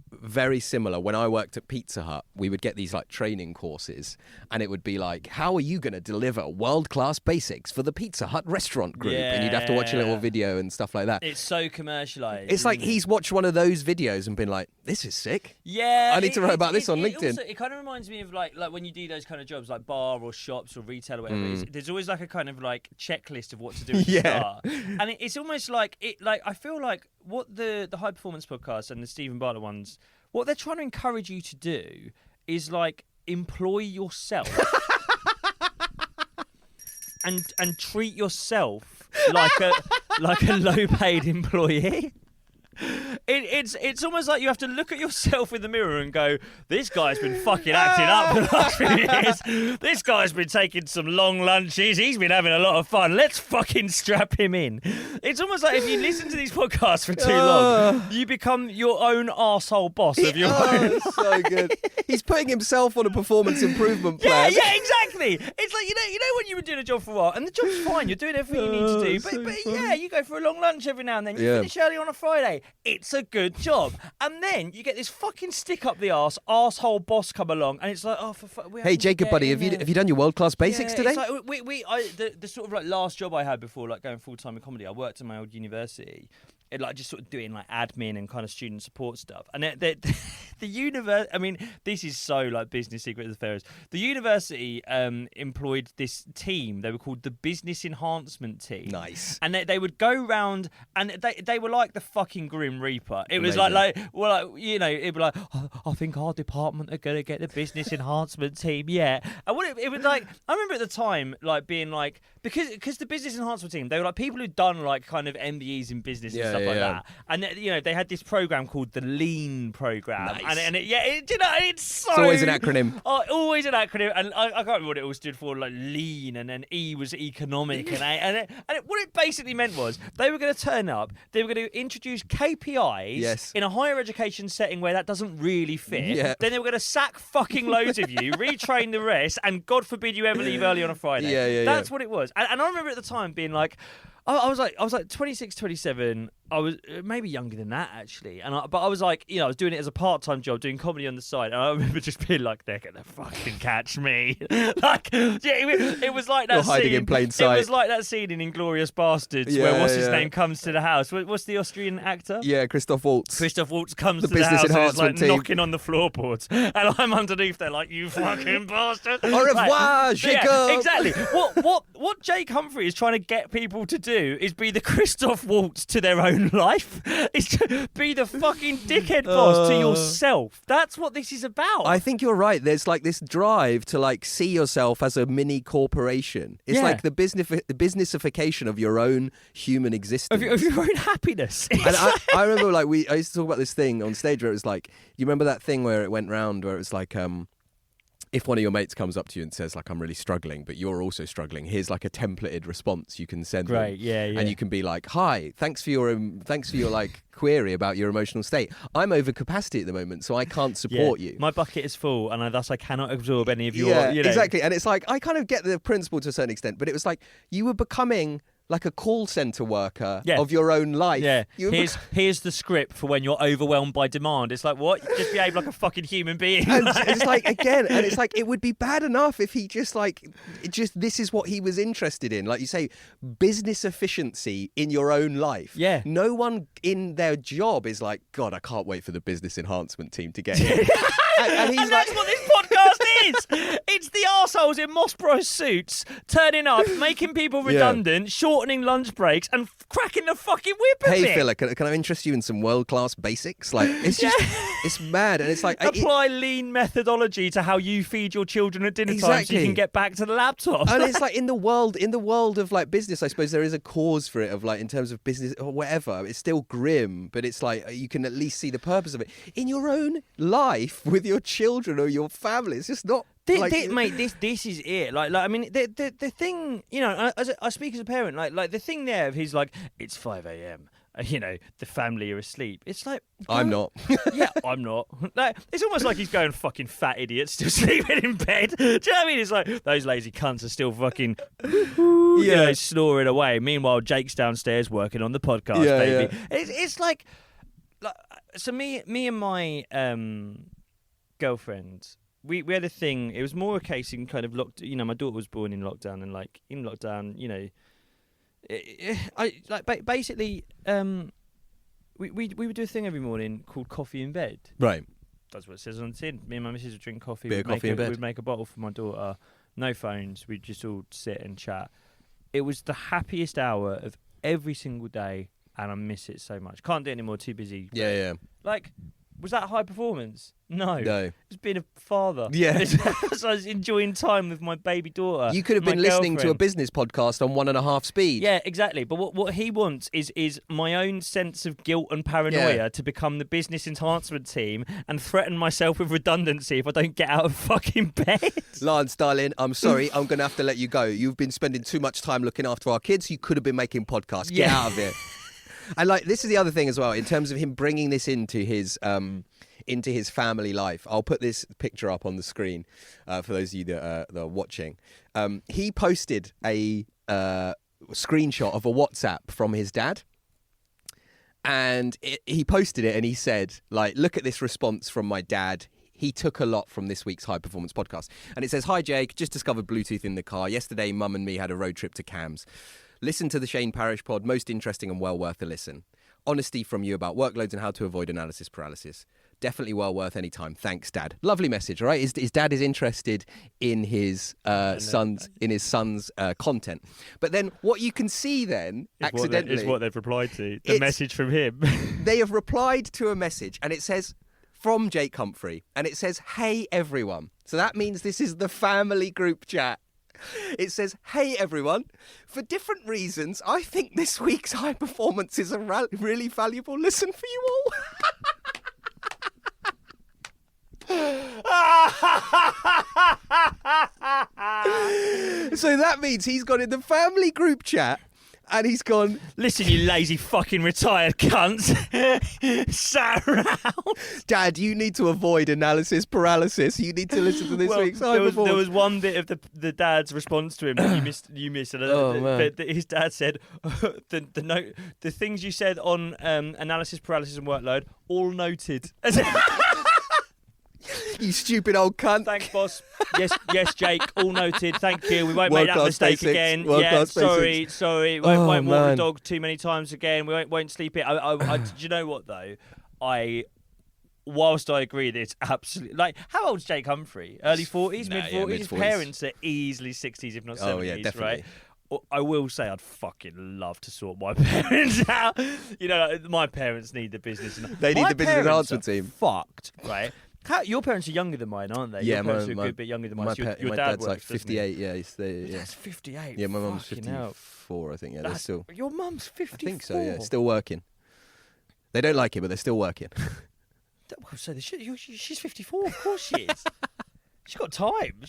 very similar. When I worked at Pizza Hut, we would get these like training courses and it would be like, how are you going to deliver world-class basics for the Pizza Hut restaurant group? And you'd have to watch a little video and stuff like that. It's so commercialised. It's like he's watched one of those videos and been like, this is sick. Yeah. I need to write about this on LinkedIn. It kind of reminds me of like when you do those kind of jobs like bar or shops or retail or whatever it is, there's always like a kind of like checklist of what to do at the start. And it's almost like I feel like what the High Performance podcast and the Stephen Bartlett ones, what they're trying to encourage you to do is like employ yourself and treat yourself like a low-paid employee. It's almost like you have to look at yourself in the mirror and go, this guy's been fucking acting up for the last few years. This guy's been taking some long lunches. He's been having a lot of fun. Let's fucking strap him in. It's almost like if you listen to these podcasts for too long, you become your own arsehole boss of your own. So good. He's putting himself on a performance improvement plan. Yeah, exactly. It's like, you know when you were doing a job for a while, and the job's fine, you're doing everything you need to do, but yeah, you go for a long lunch every now and then. You finish early on a Friday. It's a good job. And then you get this fucking stick up the arse, arsehole boss come along, and it's like, oh, hey, Jacob, buddy, have you done your world-class basics today? It's like the sort of like last job I had before like going full-time in comedy, I worked at my old university, like just sort of doing like admin and kind of student support stuff. And the university, I mean, this is so like business secret affairs. The university employed this team. They were called the Business Enhancement Team. Nice. And they would go round, and they were like the fucking Grim Reaper. It was Amazing. like you know, it'd be like, oh, I think our department are gonna get the Business Enhancement Team. Yeah. And what it was like, I remember at the time like being like, because the Business Enhancement Team, they were like people who'd done like kind of MBEs in business and stuff like that. And you know, they had this program called the Lean program. Nice. And you know, it's so... It's always an acronym. Oh, always an acronym. And I can't remember what it all stood for, like lean, and then E was economic. And what it basically meant was they were going to turn up, they were going to introduce KPIs in a higher education setting where that doesn't really fit. Yeah. Then they were going to sack fucking loads of you, retrain the rest, and God forbid you ever leave early on a Friday. That's what it was. And I remember at the time being like, I was like 26, 27. I was maybe younger than that actually, but I was like, you know, I was doing it as a part-time job, doing comedy on the side, and I remember just being like, they're gonna fucking catch me. Like, yeah, it was like that. You're hiding scene in plain sight. It was like that scene in Inglourious Bastards where what's his name comes to the house. What's the Austrian actor? Yeah, Christoph Waltz. Christoph Waltz comes The to the Business house and is like Enhancement Team. knocking on the floorboards, and I'm underneath there like, you fucking bastard. Au revoir, Jacob. Yeah, exactly. What Jake Humphrey is trying to get people to do is be the Christoph Waltz to their own life. It's to be the fucking dickhead boss to yourself. That's what this is about. I think you're right. There's like this drive to like see yourself as a mini corporation. It's like the businessification of your own human existence. Of your own happiness. And I remember like I used to talk about this thing on stage where it was like, you remember that thing where it went round where it was like, if one of your mates comes up to you and says like, I'm really struggling, but you're also struggling, here's like a templated response you can send them. Yeah. And you can be like, hi, thanks for your like query about your emotional state. I'm over capacity at the moment, so I can't support you. My bucket is full, and thus I cannot absorb any of your... Yeah, you know. exactly. And it's like, I kind of get the principle to a certain extent, but it was like, you were becoming like a call centre worker of your own life. Yeah. Here's the script for when you're overwhelmed by demand. It's like, what? You just behave like a fucking human being. And it's like, again, and it's like, it would be bad enough if he just like, this is what he was interested in. Like you say, business efficiency in your own life. Yeah. No one in their job is like, God, I can't wait for the Business Enhancement Team to get here. and he's and that's what this podcast is. It's the arseholes in Moss Bros suits turning up, making people redundant, shortening lunch breaks, and cracking the fucking whip a bit. Hey, Phil, can I interest you in some world-class basics? Like, it's just, it's mad. And it's like... Apply lean methodology to how you feed your children at dinner time so you can get back to the laptop. And it's like, in the world of like business, I suppose there is a cause for it of like, in terms of business or whatever, it's still grim, but it's like, you can at least see the purpose of it. In your own life, with your children or your family, it's just not... Mate, this is it. Like I mean, the thing, you know, I speak as a parent. Like the thing there of he's like, it's 5 a.m. You know, the family are asleep. It's like, I'm not. Yeah, I'm not. Like, it's almost like he's going, fucking fat idiot, still sleeping in bed. Do you know what I mean? It's like, those lazy cunts are still fucking, you know, snoring away. Meanwhile, Jake's downstairs working on the podcast, baby. Yeah. It's like, so me and my girlfriend, we had a thing. It was more a case in kind of you know, my daughter was born in lockdown, and like in lockdown, you know, basically we would do a thing every morning called coffee in bed. Right. That's what it says on the tin. Me and my missus would drink coffee. Bit of coffee in bed. We'd make a bottle for my daughter. No phones. We'd just all sit and chat. It was the happiest hour of every single day, and I miss it so much. Can't do it anymore. Too busy. Yeah. Like, was that high performance? No. It's being a father. Yeah. So I was enjoying time with my baby daughter. You could have been listening to a business podcast on 1.5 speed. Yeah, exactly. But what he wants is my own sense of guilt and paranoia to become the Business Enhancement Team and threaten myself with redundancy if I don't get out of fucking bed. Lance, darling, I'm sorry. I'm going to have to let you go. You've been spending too much time looking after our kids. You could have been making podcasts. Get out of here. And like, this is the other thing as well, in terms of him bringing this into his family life. I'll put this picture up on the screen for those of you that are watching. He posted a screenshot of a WhatsApp from his dad. And he posted it and he said, like, look at this response from my dad. He took a lot from this week's High Performance podcast. And it says, hi, Jake. Just discovered Bluetooth in the car. Yesterday, Mum and me had a road trip to Cams. Listen to the Shane Parrish pod. Most interesting and well worth a listen. honesty from you about workloads and how to avoid analysis paralysis. Definitely well worth any time. Thanks, Dad. Lovely message, all right? His dad is interested in his son's content. But then what you can see then, accidentally... is what they've replied to. The message from him. They have replied to a message, and it says, from Jake Humphrey, and it says, hey, everyone. So that means this is the family group chat. It says, hey, everyone. For different reasons, I think this week's high performance is a really valuable listen for you all. So that means he's gone in the family group chat and he's gone, listen, you lazy fucking retired cunts. Sat around. Dad, you need to avoid analysis paralysis. You need to listen to this week's high performance. There was one bit of the dad's response to him that you missed. Man. His dad said, the things you said on analysis paralysis and workload, all noted. You stupid old cunt. Thanks, boss. Yes, Jake. All noted. Thank you. We won't make that mistake again. Sorry. Won't walk the dog too many times again. We won't sleep it. Do you know what though? Whilst I agree that it's absolutely like, how old's Jake Humphrey? Early 40s, mid 40s. His parents are easily 60s, if not 70s. Oh yeah, definitely. Right? I will say I'd fucking love to sort my parents out. You know, my parents need the business. They need the business enhancement team. Fucked, right? Your parents are younger than mine, aren't they? Yeah, your parents are a good bit younger than mine. Your my dad dad's like 58. Yeah, That's 58. Yeah, my mum's 54. I think. Yeah, they're still. Your mum's 54. I think so. Yeah, still working. They don't like it, but they're still working. Well, so she's 54. Of course she is. She's got time.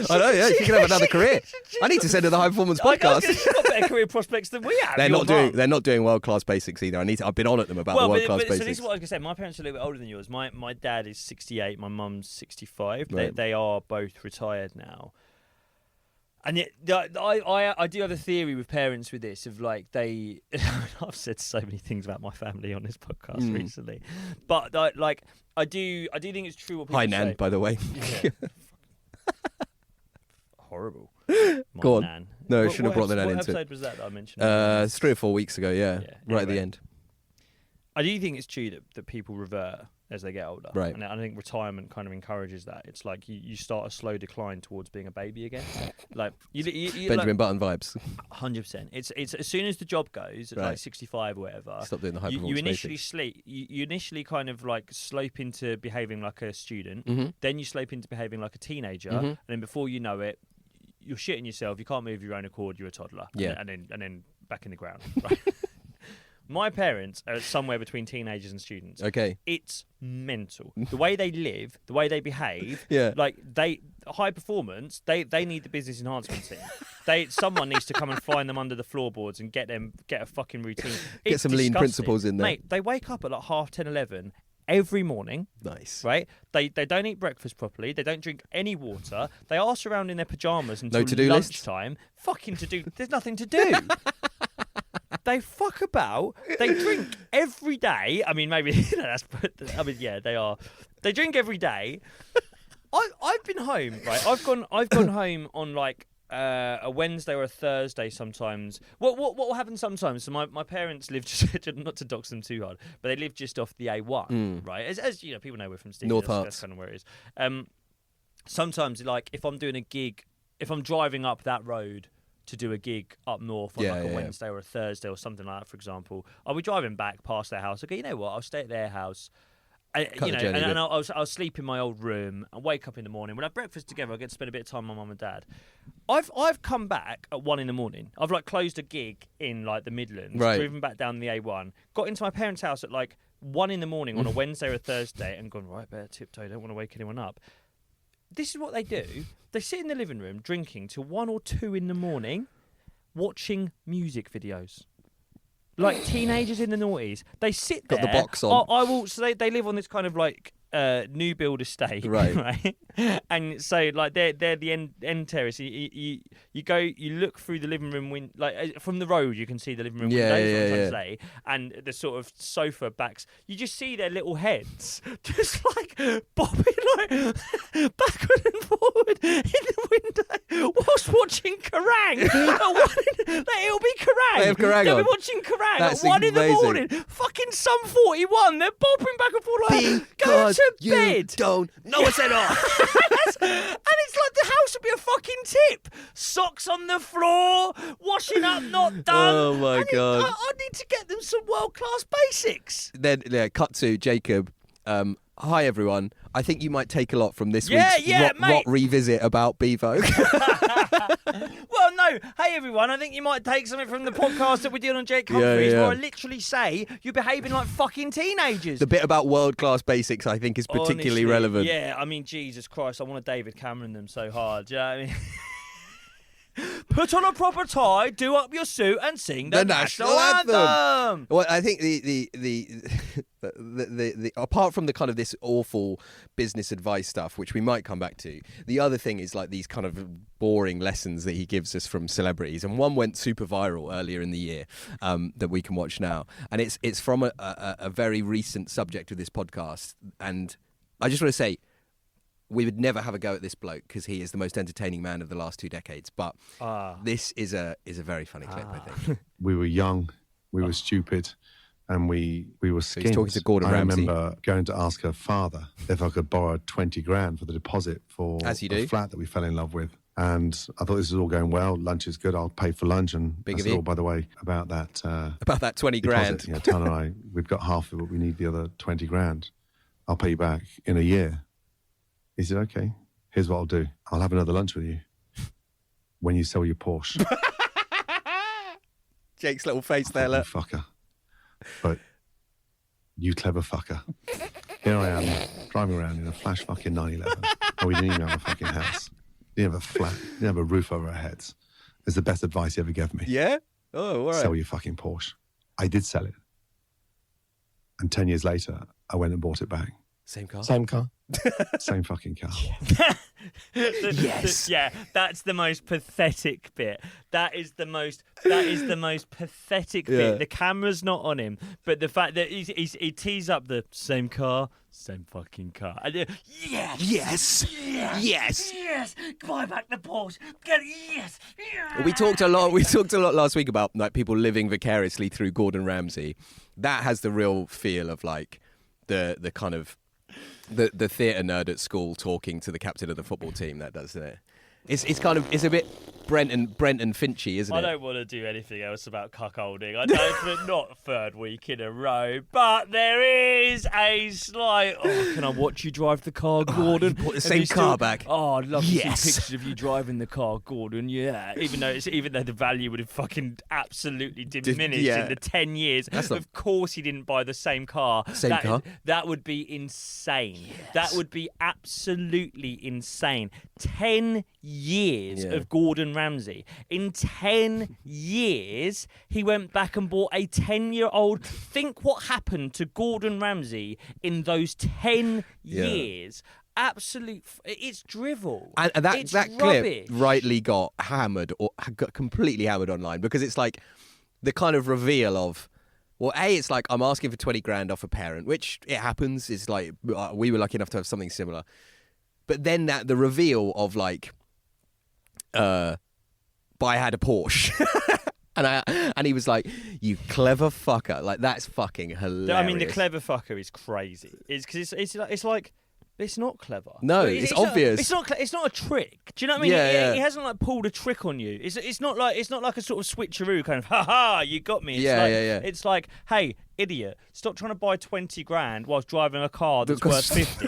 I know, yeah. She can have another career. I need to send her the High Performance podcast. She's got better career prospects than we have. They're not doing world class basics either. I've been on at them about the world class basics. So this is what I was gonna say. My parents are a little bit older than yours. My dad is 68. My mum's 65. Right. They are both retired now. And yet, I do have a theory with parents with this of like I've said so many things about my family on this podcast recently, but I do think it's true what people say. Hi, Nan, by the way. Yeah. Horrible. Go on. Nan. No, I shouldn't have brought the Nan into it. What episode was that I mentioned? It's 3 or 4 weeks ago, yeah. Right at the end. I do think it's true that people revert as they get older. Right. And I think retirement kind of encourages that. It's like you start a slow decline towards being a baby again. Like you Benjamin Button vibes. 100%. It's as soon as the job goes at like 65 or whatever. Stop doing the high performance. You initially you initially kind of like slope into behaving like a student. Mm-hmm. Then you slope into behaving like a teenager, and then before you know it, you're shitting yourself. You can't move your own accord. You're a toddler. Yeah. And then back in the ground. Right. My parents are somewhere between teenagers and students. Okay. It's mental. The way they live, the way they behave. Yeah. Like high performance, they need the business enhancement team. Someone needs to come and find them under the floorboards and get a fucking routine. Get some lean principles in there. Mate, they wake up at like 10:30, 11 every morning. Nice. Right? They don't eat breakfast properly. They don't drink any water. They arse around in their pajamas until lunchtime. Fucking to do. There's nothing to do. They fuck about. They drink every day. I mean, maybe yeah, they are. They drink every day. I've been home, right? I've gone home on like a Wednesday or a Thursday sometimes. What will happen sometimes? So my parents live just not to dox them too hard, but they live just off the A1, right? As you know, people know we're from Stevenage. That's kind of where it is. Sometimes, like if I'm doing a gig, if I'm driving up that road to do a gig up north on a Wednesday or a Thursday or something like that, for example, I'll be driving back past their house. Okay, you know what? I'll stay at their house. And I'll sleep in my old room and wake up in the morning. We'll have breakfast together. I get to spend a bit of time with my mum and dad. I've come back at 1 a.m. I've like closed a gig in like the Midlands, driven back down the A1, got into my parents' house at like 1 a.m. on a Wednesday or a Thursday and gone, right, better tiptoe, don't want to wake anyone up. This is what they do. They sit in the living room drinking till 1 or 2 in the morning, watching music videos. Like teenagers in the noughties. They sit there. Got the box on. I will. So they live on this kind of like new build estate, right? And so, like, they're the end terrace. You look through the living room window, like from the road, you can see the living room windows. I'm trying to say, and the sort of sofa backs. You just see their little heads, just like bobbing like backward and forward in the window whilst watching Kerrang. It'll be Kerrang. They have Kerrang They'll on. be watching Kerrang That's at 1 in the amazing. morning. Fucking Sum 41. They're bobbing back and forth like, go to bed. Don't know what's at all. And it's like the house would be a fucking tip. Socks on the floor, washing up not done. Oh my God. I need to get them some world-class basics. Then cut to Jacob. Hi everyone. I think you might take a lot from this week's Rot Revisit about Bevo. Well, no. Hey, everyone. I think you might take something from the podcast that we did on Jake Humphreys, where I literally say you're behaving like fucking teenagers. The bit about world-class basics, I think, is particularly Honestly, relevant. Yeah, I mean, Jesus Christ, I want to David Cameron them so hard. Do you know what I mean? Put on a proper tie, do up your suit, and sing the national anthem. Well, I think the apart from the kind of this awful business advice stuff, which we might come back to, the other thing is like these kind of boring lessons that he gives us from celebrities. And one went super viral earlier in the year that we can watch now, and it's from a very recent subject of this podcast. And I just want to say, we would never have a go at this bloke because he is the most entertaining man of the last 2 decades. But this is a very funny clip, I think. We were young, we were stupid, and we were skint. He's talking to Gordon Ramsay. I remember going to ask her father if I could borrow 20 grand for the deposit for a flat that we fell in love with. And I thought this was all going well. Lunch is good. I'll pay for lunch. And Big I of said, you. oh, by the way, about that 20 deposit, grand. you know, Tan and I, we've got half of it. We need the other 20 grand. I'll pay you back in a year. He said, okay, here's what I'll do. I'll have another lunch with you when you sell your Porsche. Jake's little face there, You look. fucker. But you clever fucker. Here I am, driving around in a flash fucking 911. And we didn't even have a fucking house. We didn't have a flat. We didn't have a roof over our heads. It's the best advice you ever gave me. Yeah? Oh, all right. Sell your fucking Porsche. I did sell it. And 10 years later, I went and bought it back. Same car? Same car. Same fucking car. Yes. Yeah, that's the most pathetic bit. That is the most pathetic bit. The camera's not on him, but the fact that he tees up the same car, same fucking car. And yes, buy back the Porsche. Yes. We talked a lot last week about like people living vicariously through Gordon Ramsay. That has the real feel of like the kind of the theatre nerd at school talking to the captain of the football team. That doesn't it? It's a bit Brent and Finchy, isn't it? I don't want to do anything else about cuckolding. I don't, but not third week in a row. But there is a slight. Oh, can I watch you drive the car, Gordon? You bought the same car back. Oh, I'd love to Yes. see pictures of you driving the car, Gordon. Yeah, even though the value would have fucking absolutely diminished in the 10 years. Of course, he didn't buy the same car. That would be insane. Yes. That would be absolutely insane. 10 years of Gordon Ramsay. In 10 years, he went back and bought a 10-year-old. Think what happened to Gordon Ramsay in those 10 years. Absolute, it's drivel. And that rubbish. clip rightly got completely hammered online because it's like the kind of reveal of, well, it's like I'm asking for 20 grand off a parent, which it happens. It's like we were lucky enough to have something similar. But then the reveal of like, but I had a Porsche. and he was like, you clever fucker. Like, that's fucking hilarious. I mean, the clever fucker is crazy. It's because it's like, it's not clever. No, it's obvious. It's not a trick. Do you know what I mean? Yeah. He hasn't like pulled a trick on you. It's not like a sort of switcheroo kind of, ha ha, you got me. It's like, hey, idiot, stop trying to buy 20 grand whilst driving a car that's worth 50.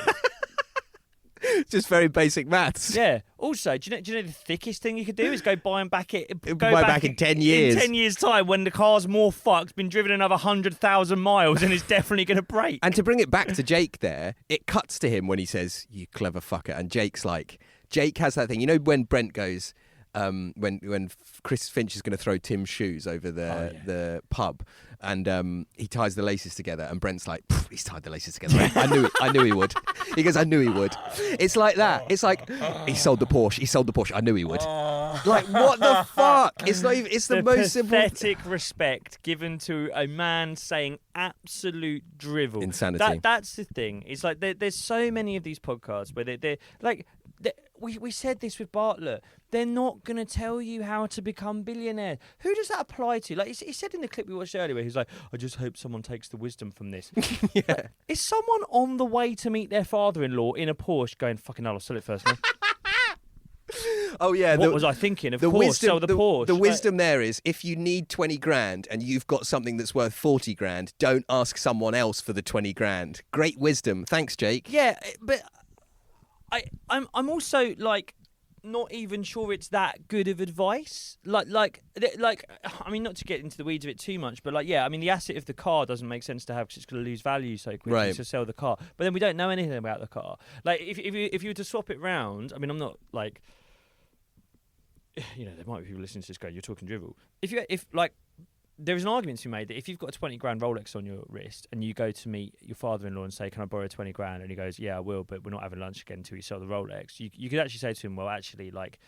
Just very basic maths. Yeah. Also, do you know the thickest thing you could do is go buy him back back in 10 years. In 10 years' time, when the car's more fucked, been driven another 100,000 miles, and it's definitely going to break. And to bring it back to Jake there, it cuts to him when he says, you clever fucker. And Jake has that thing. You know when Brent goes, when Chris Finch is going to throw Tim's shoes over the pub, and he ties the laces together, and Brent's like, he's tied the laces together. I knew he would. He goes, I knew he would. It's like that. It's like he sold the Porsche. I knew he would. Like, what the fuck? It's not even. It's the most simple. Pathetic respect given to a man saying absolute drivel. Insanity. That's the thing. It's like there's so many of these podcasts where they're like. We said this with Bartlett. They're not going to tell you how to become billionaires. Who does that apply to? Like he said in the clip we watched earlier, where he's like, I just hope someone takes the wisdom from this. Yeah. Like, is someone on the way to meet their father-in-law in a Porsche going, fucking hell, I'll sell it first now? Oh yeah. What was I thinking? Of course, sell the Porsche. The wisdom there is, if you need 20 grand and you've got something that's worth 40 grand, don't ask someone else for the 20 grand. Great wisdom. Thanks, Jake. Yeah, but I'm also like not even sure it's that good of advice. Like I mean, not to get into the weeds of it too much, but like, yeah, I mean, the asset of the car doesn't make sense to have because it's going to lose value so quickly. Right. To sell the car. But then we don't know anything about the car. Like if you were to swap it round, I mean, I'm not like, you know, there might be people listening to this going, you're talking drivel. If there is an argument to be made that if you've got a 20 grand Rolex on your wrist and you go to meet your father-in-law and say, can I borrow 20 grand? And he goes, yeah, I will, but we're not having lunch again until you sell the Rolex. You could actually say to him, well, actually, like,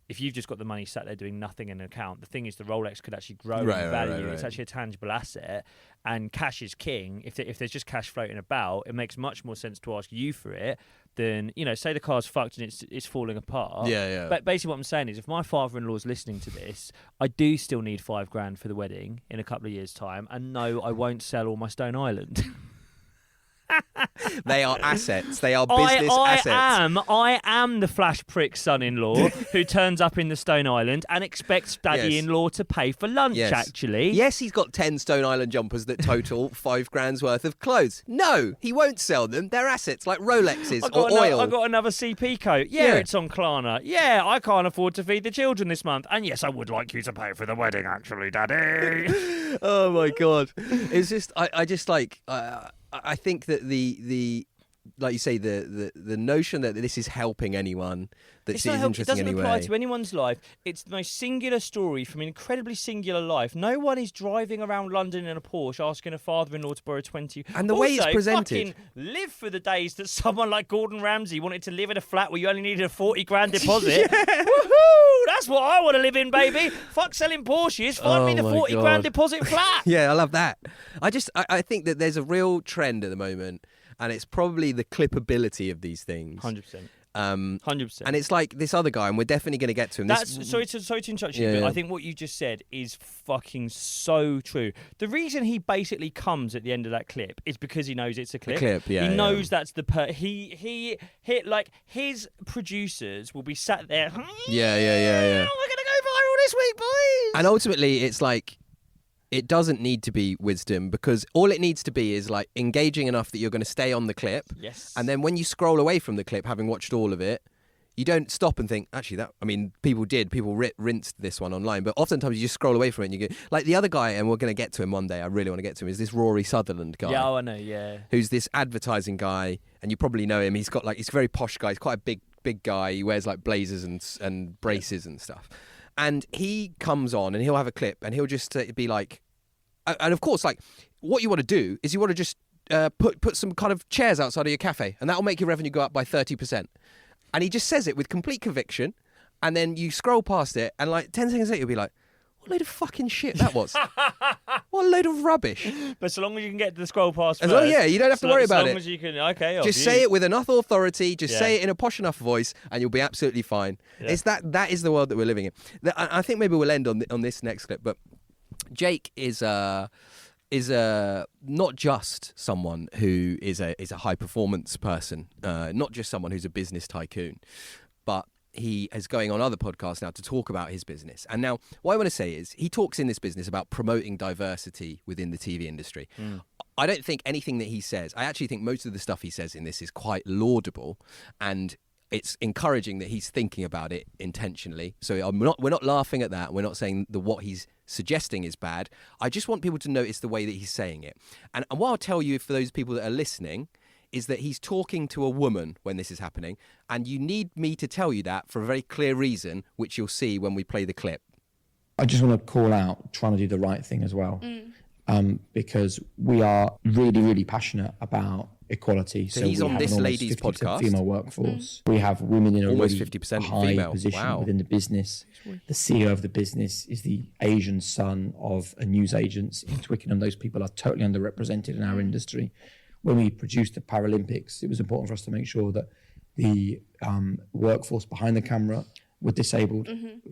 if you've just got the money sat there doing nothing in an account, the thing is the Rolex could actually grow in value. Right. It's actually a tangible asset, and cash is king. If there's just cash floating about, it makes much more sense to ask you for it than, you know, say the car's fucked and it's falling apart. Yeah. But basically what I'm saying is, if my father-in-law's listening to this, I do still need 5 grand for the wedding in a couple of years' time, and no, I won't sell all my Stone Island. They are assets. They are business assets. I am the flash prick son-in-law who turns up in the Stone Island and expects daddy-in-law to pay for lunch, actually. Yes, he's got 10 Stone Island jumpers that total 5 grand's worth of clothes. No, he won't sell them. They're assets like Rolexes or oil. I got another CP coat. Yeah, it's on Klarna. Yeah, I can't afford to feed the children this month. And yes, I would like you to pay for the wedding, actually, Daddy. Oh, my God. It's just, I just like... I think that the like you say, the notion that this is helping anyone, that it's interesting anyway. It doesn't apply to anyone's life. It's the most singular story from an incredibly singular life. No one is driving around London in a Porsche asking a father-in-law to borrow 20. And the way it's presented. Fucking live for the days that someone like Gordon Ramsay wanted to live in a flat where you only needed a 40 grand deposit. Woohoo! That's what I want to live in, baby. Fuck selling Porsches. Find me the 40 grand deposit flat. Yeah, I love that. I think that there's a real trend at the moment, and it's probably the clippability of these things. 100%. 100%. And it's like this other guy, and we're definitely going to get to him. Sorry to interrupt you, but I think what you just said is fucking so true. The reason he basically comes at the end of that clip is because he knows it's a clip. He knows that's the he like his producers will be sat there. Yeah. We're gonna go viral this week, boys. And ultimately, it's like, it doesn't need to be wisdom, because all it needs to be is like engaging enough that you're going to stay on the clip. Yes. And then when you scroll away from the clip, having watched all of it, you don't stop and think, actually, people rinsed this one online, but oftentimes you just scroll away from it and you go, like the other guy, and we're going to get to him one day, I really want to get to him, is this Rory Sutherland guy. Yeah, I know, yeah. Who's this advertising guy, and you probably know him. He's got like, he's a very posh guy. He's quite a big guy. He wears like blazers and braces and stuff. And he comes on and he'll have a clip and he'll just be like, and of course, like, what you want to do is you want to just put some kind of chairs outside of your cafe, and that'll make your revenue go up by 30%. And he just says it with complete conviction, and then you scroll past it, and like 10 seconds later, you'll be like, what a load of fucking shit that was. What a load of rubbish. But so long as you can get to the scroll past first. You don't have to worry about it. As long as you can, okay. Just say it with enough authority, say it in a posh enough voice, and you'll be absolutely fine. Yeah. It's that is the world that we're living in. I think maybe we'll end on this next clip, but Jake is not just someone who is a high performance person, not just someone who's a business tycoon, but he is going on other podcasts now to talk about his business. And now what I want to say is he talks in this business about promoting diversity within the TV industry. I don't think anything that he says, I actually think most of the stuff he says in this is quite laudable, and it's encouraging that he's thinking about it intentionally. So we're not laughing at that. We're not saying that what he's suggesting is bad. I just want people to notice the way that he's saying it. And what I'll tell you for those people that are listening is that he's talking to a woman when this is happening, and you need me to tell you that for a very clear reason, which you'll see when we play the clip. I just want to call out trying to do the right thing as well, because we are really, really passionate about equality. So he's on this lady's podcast. Female workforce. We have women in a almost really 50% high female. position Wow. within the business. The CEO of the business is the Asian son of a newsagent in Twickenham. Those people are totally underrepresented in our industry. When we produced the Paralympics, it was important for us to make sure that the workforce behind the camera were disabled.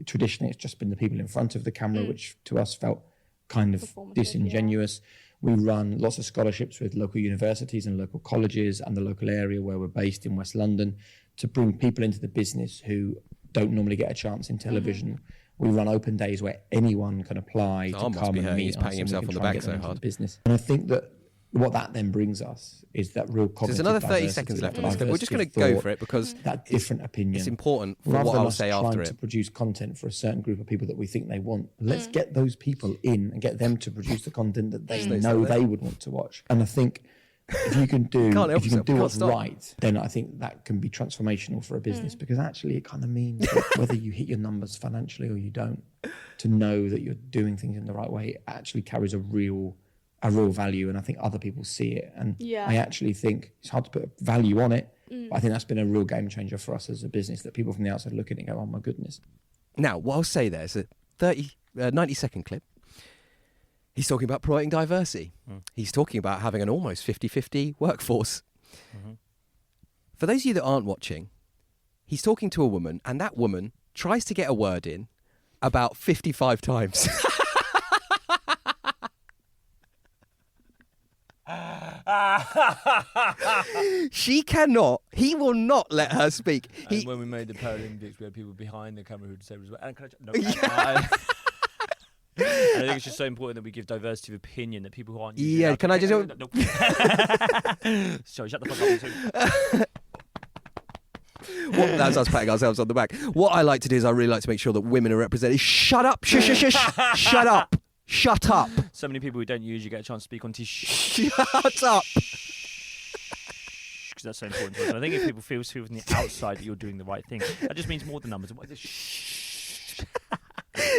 Traditionally, it's just been the people in front of the camera, which to us felt kind of disingenuous. We run lots of scholarships with local universities and local colleges and the local area where we're based in West London to bring people into the business who don't normally get a chance in television. We run open days where anyone can apply to come and meet he's us. patting himself on the back so hard. Business. And I think that what that then brings us is that real cognitive There's another 30 diversity, seconds left on that this clip. We're just going to diversity go of for it because that different opinion. it's important for Rather what than I'll us say after trying it. to produce content for a certain group of people that we think they want, let's get those people in and get them to produce the content that they know they would want to watch. And I think if you can do what's right, then I think that can be transformational for a business, because actually it kind of means that whether you hit your numbers financially or you don't, to know that you're doing things in the right way actually carries a real value, and I think other people see it. And I actually think it's hard to put a value on it, but I think that's been a real game changer for us as a business, that people from the outside look at it and go, oh my goodness. Now, what I'll say there is a 90-second clip. He's talking about promoting diversity. He's talking about having an almost 50-50 workforce. For those of you that aren't watching, he's talking to a woman, and that woman tries to get a word in about 55 times. He will not let her speak. And when we made the Paralympics, we had people behind the camera who'd say, and can I, no, I think it's just so important that we give diversity of opinion, that people who aren't using Yeah, can I just... Sorry, shut the fuck up. That's us patting ourselves on the back. What I like to do is I really like to make sure that women are represented. Shut up! Shush, shush, shush! Shut up! Shut up! So many people who don't usually get a chance to speak on Shut up! Because that's so important to us. And I think if people feel from the outside that you're doing the right thing, that just means more than numbers.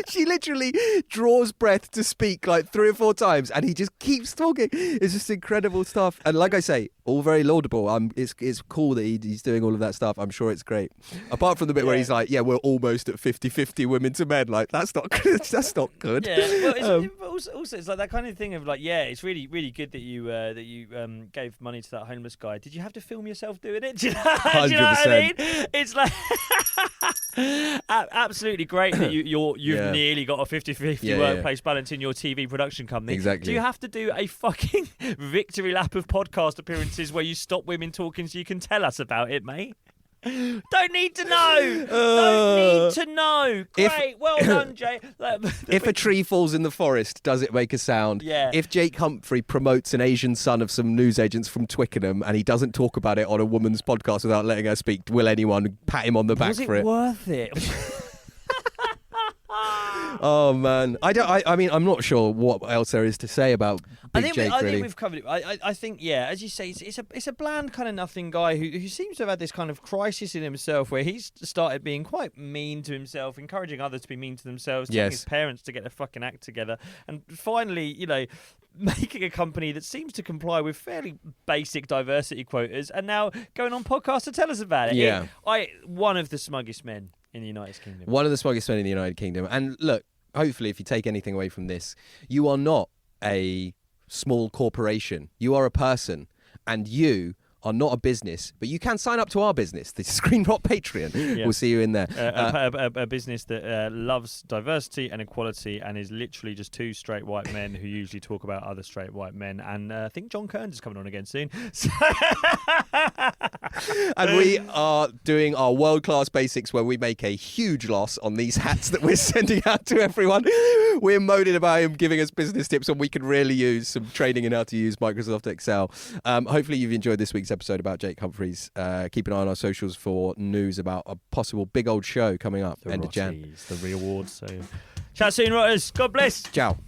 She literally draws breath to speak like 3 or 4 times, and he just keeps talking. It's just incredible stuff. And like I say, all very laudable. It's cool that he's doing all of that stuff. I'm sure it's great. Apart from the bit where he's like, yeah, we're almost at 50-50 women to men. Like, that's not good. That's not good. Yeah, well, also it's like that kind of thing of like, yeah, it's really, really good that you gave money to that homeless guy. Did you have to film yourself doing it? Do you know, 100%. Do you know what I mean? It's like absolutely great that you've nearly got a 50-50 workplace balance in your TV production company. Exactly. Do you have to do a fucking victory lap of podcast appearances where you stop women talking so you can tell us about it, mate? Don't need to know. Don't need to know. Great. Well done, Jay. If a tree falls in the forest, does it make a sound? Yeah. If Jake Humphrey promotes an Asian son of some newsagents from Twickenham and he doesn't talk about it on a woman's podcast without letting her speak, will anyone pat him on the back for it? Was it worth it? Oh man, I mean, I'm not sure what else there is to say about Big Jake. I really, think we've covered it. I think, yeah, as you say, it's a bland kind of nothing guy who seems to have had this kind of crisis in himself, where he's started being quite mean to himself, encouraging others to be mean to themselves, telling his parents to get their fucking act together, and finally, making a company that seems to comply with fairly basic diversity quotas, and now going on podcasts to tell us about it. Yeah, one of the smuggest men in the United Kingdom. One of the smuggest men in the United Kingdom. And look, hopefully if you take anything away from this, you are not a small corporation. You are a person, and you are not a business, but you can sign up to our business, the Screen Rot Patreon. We'll see you in there. A business that loves diversity and equality and is literally just 2 straight white men who usually talk about other straight white men. And I think John Kearns is coming on again soon. And we are doing our world-class basics, where we make a huge loss on these hats that we're sending out to everyone. We're moaning about him giving us business tips, and we could really use some training in how to use Microsoft Excel. Hopefully you've enjoyed this week's episode about Jake Humphreys. Keep an eye on our socials for news about a possible big old show coming up end of Jan. The rewards. So, chat soon, Rotters. God bless. Ciao.